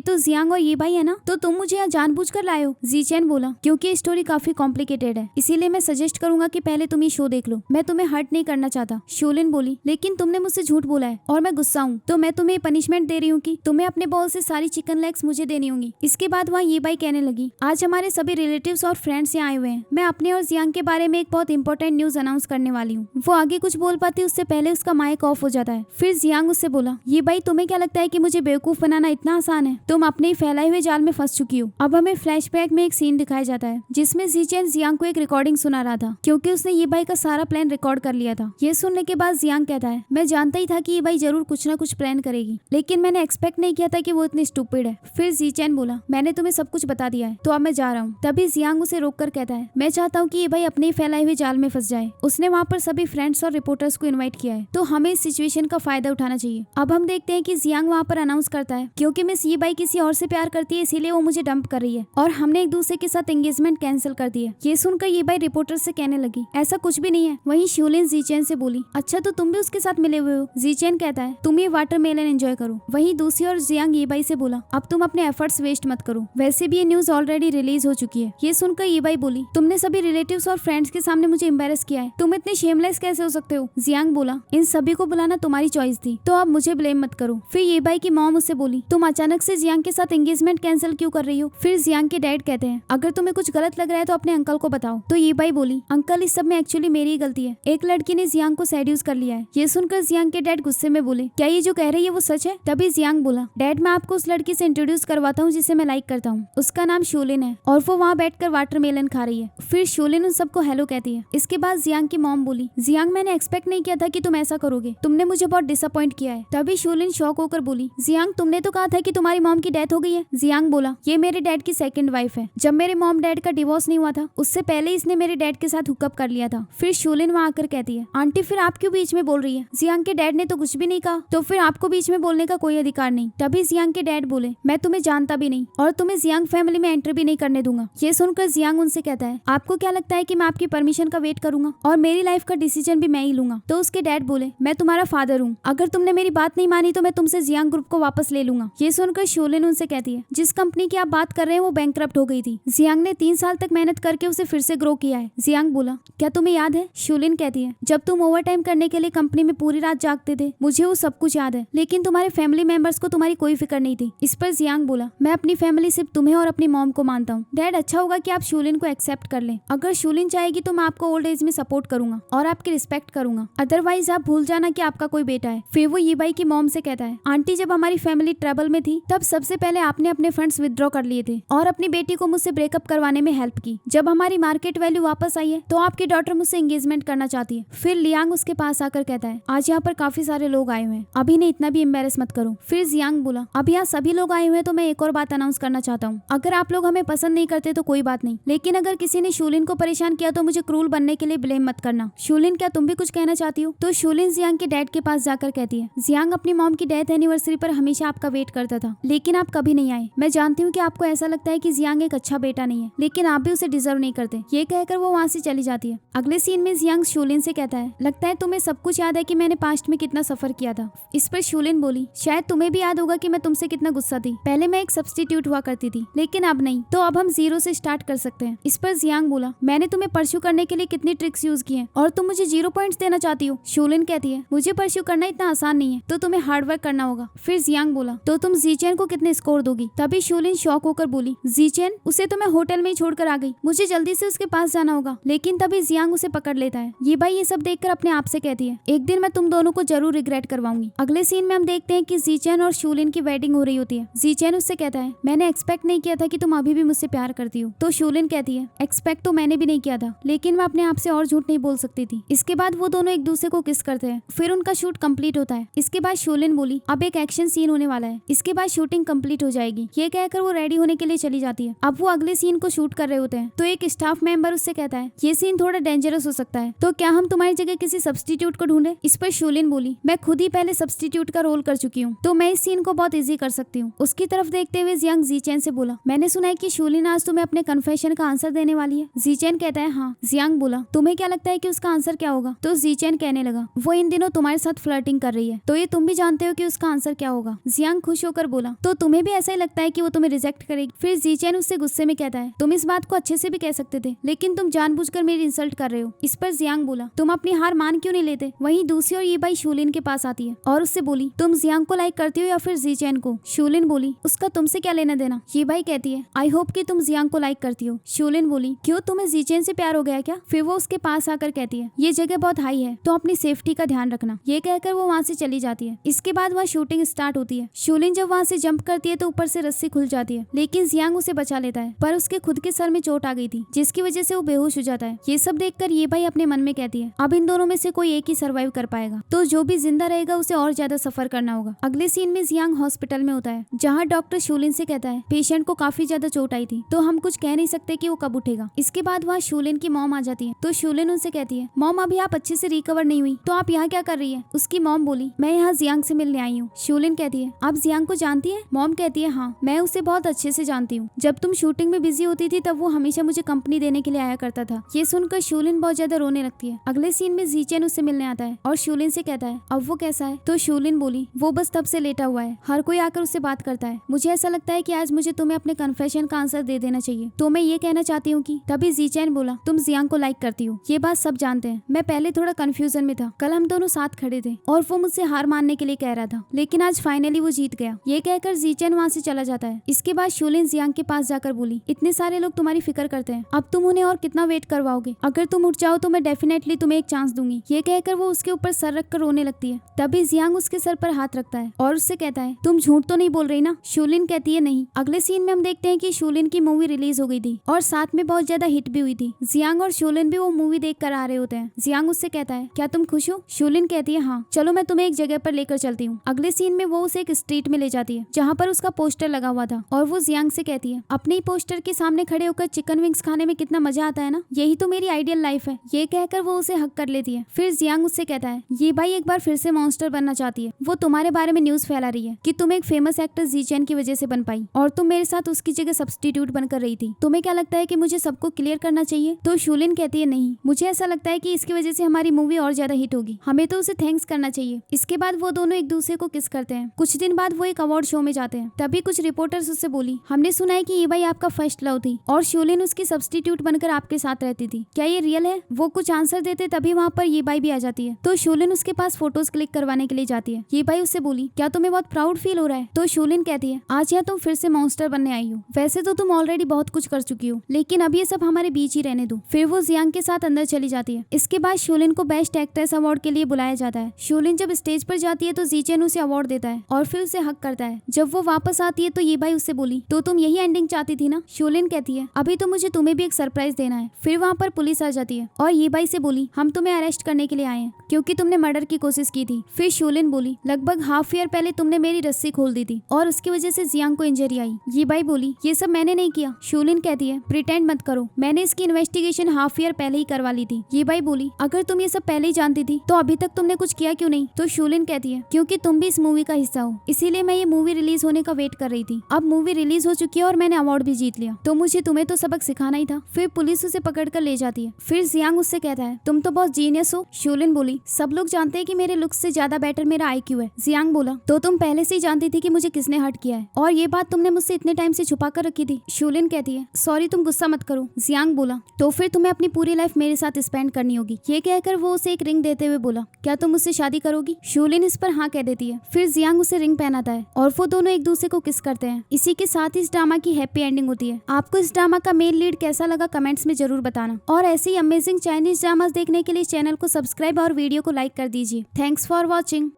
तो जियांग और ये बाई है ना, तो तुम मुझे यहाँ जानबूझकर लाए हो? जीचैन बोला क्योंकि स्टोरी काफी कॉम्प्लिकेटेड है, इसीलिए मैं सजेस्ट करूंगा कि पहले तुम ये शो देख लो, मैं तुम्हें हर्ट नहीं करना चाहता। शूलिन बोली लेकिन तुमने मुझसे झूठ बोला है और मैं गुस्सा हूँ, तो मैं तुम्हें पनिशमेंट दे रही हूँ कि तुम्हें अपने बॉल से सारी चिकन लेग्स मुझे देनी होंगी। इसके बाद वहाँ ये बाई कहने लगी आज हमारे सभी रिलेटिव्स और फ्रेंड्स यहाँ आए हुए हैं, मैं अपने और जियांग के बारे में एक बहुत इंपॉर्टेंट न्यूज अनाउंस करने वाली हूँ। वो आगे कुछ बोल पाती उससे पहले उसका माइक ऑफ हो जाता है। फिर जियांग उससे बोला ये बाई तुम्हें क्या लगता है कि मुझे बेवकूफ बनाना इतना आसान है? तुम अपने ही फैलाए हुए जाल में फंस चुकी हो। अब हमें फ्लैशबैक में एक सीन दिखाया जाता है जिसमें जीचैन जियांग को एक रिकॉर्डिंग सुना रहा था, क्योंकि उसने ये बाई का सारा प्लान रिकॉर्ड कर लिया था। ये सुनने के बाद जियांग कहता है मैं जानता ही था कि ये बाई जरूर कुछ ना कुछ प्लान करेगी, लेकिन मैंने एक्सपेक्ट नहीं किया था कि वो इतनी स्टूपिड है। फिर जीचैन बोला मैंने तुम्हें सब कुछ बता दिया है, तो अब मैं जा रहा हूँ। तभी जियांग उसे रोककर कहता है मैं चाहता हूँ कि ये बाई अपने ही फैलाए हुए जाल में फंस जाए। उसने वहाँ पर सभी फ्रेंड्स और रिपोर्टर्स को इन्वाइट किया है, तो हमें इस सिचुएशन का फायदा उठाना चाहिए। अब हम देखते हैं कि जियांग वहाँ पर अनाउंस करता है क्योंकि मिस ये बाई किसी और से प्यार करती है, इसीलिए वो मुझे डंप कर रही है और हमने एक दूसरे के साथ एंगेजमेंट कैंसिल कर दी है। ये सुनकर ये बाई रिपोर्टर से कहने लगी ऐसा कुछ भी नहीं है। वहीं शूलिन जीचैन से बोली अच्छा तो तुम भी उसके साथ मिले हुए हो? जीचैन कहता है तुम ये वाटरमेलन एंजॉय करो। वहीं दूसरी ओर जियांग ये बाई से बोला अब तुम अपने एफर्ट्स वेस्ट मत करो, वैसे भी ये न्यूज ऑलरेडी रिलीज हो चुकी है। ये सुनकर ये बाई बोली तुमने सभी रिलेटिव्स और फ्रेंड्स के सामने मुझे एम्बेरस किया है, तुम इतने शेमलेस कैसे हो सकते हो? जियांग बोला इन सभी को बुलाना तुम्हारी चॉइस थी, तो अब मुझे ब्लेम मत करो। फिर ये बाई की मॉम उससे बोली तुम अचानक से जियांग के साथ एंगेजमेंट कैंसिल क्यों कर रही हो? फिर जियांग के डैड कहते हैं अगर तुम्हें कुछ गलत लग रहा है तो अपने अंकल को बताओ। तो ये बाई बोली अंकल इस सब में एक्चुअली मेरी ही गलती है, एक लड़की ने जियांग को सेड्यूस कर लिया है। ये सुनकर जियांग के डैड गुस्से में बोले क्या ये जो कह रही है वो सच है? तभी जियांग बोला डैड मैं आपको उस लड़की से इंट्रोड्यूस करवाता हूँ जिसे मैं लाइक करता हूँ, उसका नाम शूलिन है और वो वहाँ बैठकर वाटरमेलन खा रही है। फिर शूलिन उन सबको हेलो कहती है। इसके बाद जियांग की मॉम बोली जियांग मैंने एक्सपेक्ट नहीं किया था कि तुम ऐसा करोगे, तुमने मुझे बहुत डिसअपॉइंट किया है। तभी शूलिन शॉक होकर बोली जियांग तुमने तो कहा था कि तुम्हारी मॉम की डेथ हो गई है। जियांग बोला ये मेरे डैड की सेकंड वाइफ है, जब मेरे मॉम डैड का डिवोर्स नहीं हुआ था उससे पहले इसने मेरे डैड के साथ हुकअप कर लिया था। फिर शूलिन वहाँ आकर कहती है आंटी फिर आप क्यों बीच में बोल रही है? जियांग के डैड ने तो कुछ भी नहीं कहा, तो फिर आपको बीच में बोलने का कोई अधिकार नहीं। तभी जियांग के डैड बोले मैं तुम्हें जानता भी नहीं और तुम्हें जियांग फैमिली में एंटर भी नहीं करने दूंगा। ये सुनकर जियांग उनसे कहता है आपको क्या लगता है कि मैं आपकी परमिशन का वेट करूंगा और मेरी लाइफ का डिसीजन भी मैं ही लूंगा? तो उसके डैड बोले मैं तुम्हारा फादर हूँ, अगर तुमने मेरी बात नहीं मानी तो मैं तुमसे जियांग जियांग ग्रुप को वापस ले लूंगा। ये सुनकर शूलिन उनसे कहती है, जिस कंपनी की आप बात कर रहे हैं वो बैंकक्रप्ट हो गई थी। जियांग ने 3 साल तक मेहनत करके उसे फिर से ग्रो किया है। जियांग बोला, क्या तुम्हें याद है? शूलिन कहती है, जब तुम ओवर टाइम करने के लिए कंपनी में पूरी रात जागते थे, मुझे वो सब कुछ याद है, लेकिन तुम्हारे फैमिली मेंबर्स को तुम्हारी कोई फिक्र नहीं थी। इस पर जियांग बोला, मैं अपनी फैमिली सिर्फ तुम्हें और अपनी मॉम को मानता हूँ। डैड, अच्छा होगा कि आप शूलिन को एक्सेप्ट कर लें। अगर शूलिन चाहेगी तो मैं आपको ओल्ड एज में सपोर्ट करूंगा और आपकी रिस्पेक्ट करूंगा, अदरवाइज आप भूल जाना कि आपका कोई बेटा है। फिर वो यीबाई की मॉम से कहता है, आंटी, जब हमारी फैमिली ट्रबल में थी तब सबसे पहले आपने अपने फंड्स विदड्रॉ कर लिए थे और अपनी बेटी को मुझसे ब्रेकअप करवाने में हेल्प की। जब हमारी मार्केट वैल्यू वापस आई है तो आपकी डॉटर मुझसे एंगेजमेंट करना चाहती है। फिर लियांग उसके पास आकर कहता है, आज यहाँ पर काफी सारे लोग आए हुए हैं, अभी ने इतना भी एम्बेरस मत करो। फिर जियांग बोला, अब यहाँ सभी लोग आए हुए हैं तो मैं एक और बात अनाउंस करना चाहता हूँ। अगर आप लोग हमें पसंद नहीं करते तो कोई बात नहीं, लेकिन अगर किसी ने शूलिन को परेशान किया तो मुझे क्रूल बनने के लिए ब्लेम मत करना। शूलिन, क्या तुम भी कुछ कहना चाहती हो? तो शूलिन जियांग के डैड के पास जाकर कहती है, जियांग अपनी मॉम की डेथ एनिवर्सरी पर हमेशा आपका वेट करता था, लेकिन आप कभी नहीं आए। मैं जानती हूँ कि आपको ऐसा लगता है कि जियांग एक अच्छा बेटा नहीं है, लेकिन आप भी उसे डिजर्व नहीं करते। ये कहकर वो वहाँ से चली जाती है। अगले सीन में जियांग शूलिन से कहता है, लगता है तुम्हें सब कुछ याद है कि मैंने पास्ट में कितना सफर किया था। इस पर शूलिन बोली, शायद तुम्हें भी याद होगा कि मैं तुमसे कितना गुस्सा थी। पहले मैं एक सब्स्टिट्यूट हुआ करती थी, लेकिन अब नहीं, तो अब हम 0 से स्टार्ट कर सकते हैं। इस पर जियांग बोला, मैंने तुम्हें परस्यू करने के लिए कितनी ट्रिक्स यूज की हैं और तुम मुझे 0 पॉइंट्स देना चाहती हो। शूलिन कहती है, मुझे परस्यू करना इतना आसान नहीं है, तो तुम्हें हार्डवर्क करना होगा। फिर जियांग बोला, तो तुम जीचेन को कितने स्कोर दोगी? तभी शूलिन शॉक होकर बोली, जीचेन? उसे तो मैं होटल में ही छोड़कर आ गई, मुझे जल्दी से उसके पास जाना होगा। लेकिन तभी जियांग उसे पकड़ लेता है। ये भाई ये सब देखकर अपने आप से कहती है, एक दिन मैं तुम दोनों को जरूर रिग्रेट करवाऊंगी। अगले सीन में हम देखते हैं कि जीचेन और शूलिन की वेडिंग हो रही होती है। जीचेन उससे कहता है, मैंने एक्सपेक्ट नहीं किया था कि तुम अभी भी मुझसे प्यार करती हो। तो शूलिन कहती है, एक्सपेक्ट तो मैंने भी नहीं किया था, लेकिन मैं अपने आप से और झूठ नहीं बोल सकती थी। इसके बाद वो दोनों एक दूसरे को किस करते हैं। फिर उनका शूट कंप्लीट होता है। इसके बाद शूलिन बोली, अब एक एक्शन सीन होने वाला है, इसके बाद शूटिंग कंप्लीट हो जाएगी। ये कहकर वो रेडी होने के लिए चली जाती है। अब वो अगले सीन को शूट कर रहे होते हैं तो एक स्टाफ मेंबर उससे कहता है, ये सीन थोड़ा डेंजरस हो सकता है, तो क्या हम तुम्हारी जगह किसी सब्स्टिट्यूट को ढूंढे? इस पर शूलिन बोली, मैं खुद ही पहले सब्स्टिट्यूट का रोल कर चुकी हूँ, तो मैं इस सीन को बहुत इजी कर सकती हूँ। उसकी तरफ देखते हुए जियांग जीचेन से बोला, मैंने सुना है कि शूलिन आज तुम्हें अपने कन्फेशन का आंसर देने वाली है। जीचेन कहता है, हाँ। जियांग बोला, तुम्हें क्या लगता है कि उसका आंसर क्या होगा? तो जीचेन कहने लगा, वो इन दिनों तुम्हारे साथ फ्लर्टिंग कर रही है, तो ये तुम भी जानते हो कि उसका आंसर क्या होगा। जियांग खुश होकर बोला, तो तुम्हें भी ऐसा ही लगता है कि वो तुम्हें रिजेक्ट करेगी? फिर जीचेन उससे गुस्से में कहता है, तुम इस बात को अच्छे से भी कह सकते थे, लेकिन तुम जानबूझकर मेरी इंसल्ट कर रहे हो। इस पर जियांग बोला, तुम अपनी हार मान क्यों नहीं लेते? वहीं दूसरी ओर यीबाई शूलिन के पास आती है और उससे बोली, तुम जियांग को लाइक करती हो या फिर जीचेन को? शूलिन बोली, उसका तुमसे क्या लेना देना? यीबाई कहती है, आई होप कि तुम जियांग को लाइक करती हो। शूलिन बोली, क्यों, तुम्हें जीचेन से प्यार हो गया क्या? फिर वो उसके पास आकर कहती है, ये जगह बहुत हाई है, तो अपनी सेफ्टी का ध्यान रखना। ये कहकर वो वहाँ से चली जाती है। इसके बाद वहाँ शूटिंग स्टार्ट होती है। शूलिन जब वहाँ से जंप करती है तो ऊपर से रस्सी खुल जाती है, लेकिन जियांग उसे बचा लेता है, पर उसके खुद के सर में चोट आ गई थी, जिसकी वजह से वो बेहोश हो जाता है। ये सब देखकर ये भाई अपने मन में कहती है, अब इन दोनों में से कोई एक ही सर्वाइव कर पाएगा, तो जो भी जिंदा रहेगा उसे और ज्यादा सफर करना होगा। अगले सीन में जियांग हॉस्पिटल में होता है, जहाँ डॉक्टर शूलिन से कहता है, पेशेंट को काफी ज्यादा चोट आई थी, तो हम कुछ कह नहीं सकते कि वो कब उठेगा। इसके बाद वहाँ शूलिन की मॉम आ जाती है, तो शूलिन उनसे कहती है, मॉम अभी आप अच्छे से रिकवर नहीं हुई, तो आप यहाँ क्या कर रही है? उसकी मॉम बोली, मैं यहाँ जियांग से मिलने आई हूँ। शूलिन कहती है, आप जियांग को जानती है? मॉम कहती है, हाँ, मैं उसे बहुत अच्छे से जानती हूँ। जब तुम शूटिंग में बिजी होती थी तब वो हमेशा मुझे कंपनी देने के लिए आया करता था। ये सुनकर शूलिन बहुत ज्यादा रोने लगती है। अगले सीन में जीचेन उससे मिलने आता है और शूलिन से कहता है, अब वो कैसा है? तो शूलिन बोली, वो बस तब से लेटा हुआ है, हर कोई आकर उससे बात करता है। मुझे ऐसा लगता है कि आज मुझे तुम्हें अपने कन्फेशन का आंसर दे देना चाहिए, तो मैं ये कहना चाहती हूँ कि। तभी जीचेन बोला, तुम जियांग को लाइक करती हो, ये बात सब जानते हैं। मैं पहले थोड़ा कंफ्यूजन में था, कल हम दोनों साथ खड़े थे और वो मुझसे हार मानने के लिए कह रहा था, लेकिन आज फाइनली वो जीत गया। ये कहकर जीचेन वहाँ से चला जाता है। इसके बाद शूलिन जियांग के पास जाकर बोली, इतने सारे लोग तुम्हारी फिक्र करते हैं, अब तुम उन्हें और कितना वेट करवाओगे? अगर तुम उठ जाओ तो मैं डेफिनेटली तुम्हें एक चांस दूंगी। ये कहकर वो उसके ऊपर सर रखकर रोने लगती है। तभी जियांग उसके सर पर हाथ रखता है और उससे कहता है, तुम झूठ तो नहीं बोल रही ना? शूलिन कहती है, नहीं। अगले सीन में हम देखते हैं कि शूलिन की मूवी रिलीज हो गई थी और साथ में बहुत ज्यादा हिट भी हुई थी। जियांग और शूलिन भी वो मूवी देख कर आ रहे होते हैं। जियांग उससे कहता है, क्या तुम खुश हो? शूलिन कहती है, हाँ, चलो मैं तुम्हें एक जगह पर लेकर चलती हूँ। अगले सीन में वो उसे एक स्ट्रीट में ले जाती है जहाँ पर उसका पोस्टर लगा हुआ था और वो जियांग से कहती है, अपने ही पोस्टर के सामने खड़े होकर चिकन विंग्स खाने में कितना मजा आता है ना, यही तो मेरी आइडियल लाइफ है। ये कहकर वो उसे हक कर लेती है। फिर जियांग उससे कहता है, ये भाई एक बार फिर से मॉन्स्टर बनना चाहती है, वो तुम्हारे बारे में न्यूज फैला रही है कि तुम एक फेमस एक्टर जीचेन की वजह से बन पाई और तुम मेरे साथ उसकी जगह सब्स्टिट्यूट बनकर रही थी। तुम्हें क्या लगता है कि मुझे सबको क्लियर करना चाहिए? तो शूलिन कहती है, नहीं, मुझे ऐसा लगता है कि इसकी वजह से हमारी मूवी और ज्यादा हिट होगी, हमें तो उसे थैंक्स करना चाहिए। इसके बाद वो दोनों एक दूसरे को किस करते हैं। कुछ दिन बाद वो एक अवार्ड शो में जाते हैं। तभी कुछ रिपोर्टर्स उससे बोली, हमने सुना है कि ये बाई आपका फर्स्ट लव थी और शोलिन उसकी सब्स्टिट्यूट बनकर आपके साथ रहती थी, क्या ये रियल है? वो कुछ आंसर देते तभी वहाँ पर ये बाई भी आ जाती है। तो शोलिन उसके पास फोटोज क्लिक करवाने के लिए जाती है। ये बाई उससे बोली, क्या तुम्हें बहुत प्राउड फील हो रहा है? तो शोलिन कहती है, आज यहाँ तुम फिर से मॉन्स्टर बनने आई हो। वैसे तो तुम ऑलरेडी बहुत कुछ कर चुकी हो, लेकिन अब ये सब हमारे बीच ही रहने दो। फिर वो जियांग के साथ अंदर चली जाती है। इसके बाद शोलिन को बेस्ट एक्ट्रेस अवार्ड के लिए बुलाया जाता है। शोलिन जब स्टेज पर जाती है तो जीचेन उसे अवार्ड देता है और फिर उसे हक करता है। जब वो वापस आती है तो ये बाई उससे बोली, तो तुम यही एंडिंग चाहती थी ना? शोलिन कहती है, अभी तो मुझे तुम्हें भी एक सरप्राइज देना है। फिर वहाँ पर पुलिस आ जाती है और ये बाई से बोली, हम तुम्हें अरेस्ट करने के लिए आए हैं क्योंकि तुमने मर्डर की कोशिश की थी। फिर शोलिन बोली, लगभग हाफ ईयर पहले तुमने मेरी रस्सी खोल दी थी और उसकी वजह से जियांग को इंजरी आई। ये बाई बोली, ये सब मैंने नहीं किया। शोलिन कहती है, प्रिटेंड मत करो, मैंने इसकी इन्वेस्टिगेशन हाफ ईयर पहले ही करवा ली थी। ये बाई बोली, अगर तुम ये सब पहले ही जानती थी तो अभी तक तुमने कुछ किया क्यों नहीं? तो शोलिन कहती है, क्योंकि तुम भी इस मूवी का हिस्सा हो, इसीलिए मैं ये मूवी रिलीज होने का वेट कर रही थी। अब मूवी रिलीज हो चुकी है और मैंने अवार्ड भी जीत लिया, तो मुझे तुम्हें तो सबक सिखाना ही था। फिर पुलिस उसे पकड़ कर ले जाती है। फिर जियांग उससे कहता है, तुम तो बहुत जीनियस हो। शोलिन बोली, सब लोग जानते हैं कि मेरे लुक्स से ज्यादा बेटर मेरा IQ है। जियांग बोला, तो तुम पहले से ही जानती थी कि मुझे किसने हर्ट किया है और ये बात तुमने मुझसे इतने टाइम से छुपा कर रखी थी। शोलिन कहती है, सॉरी, तुम गुस्सा मत करो। जियांग बोला, तो फिर तुम्हें अपनी पूरी लाइफ मेरे साथ स्पेंड करनी होगी। ये कहकर वो उसे एक रिंग देते हुए बोला, क्या तुम मुझसे शादी करोगी? शोलिन इस पर हाँ कह देती है। फिर जियांग उसे रिंग पहनाता है और वो दोनों एक दूसरे को किस करते हैं। इसी के साथ इस ड्रामा की हैप्पी एंडिंग होती है। आपको इस ड्रामा का मेन लीड कैसा लगा कमेंट्स में जरूर बताना और ऐसे ही अमेजिंग चाइनीज ड्रामास देखने के लिए चैनल को सब्सक्राइब और वीडियो को लाइक कर दीजिए। Thanks for watching.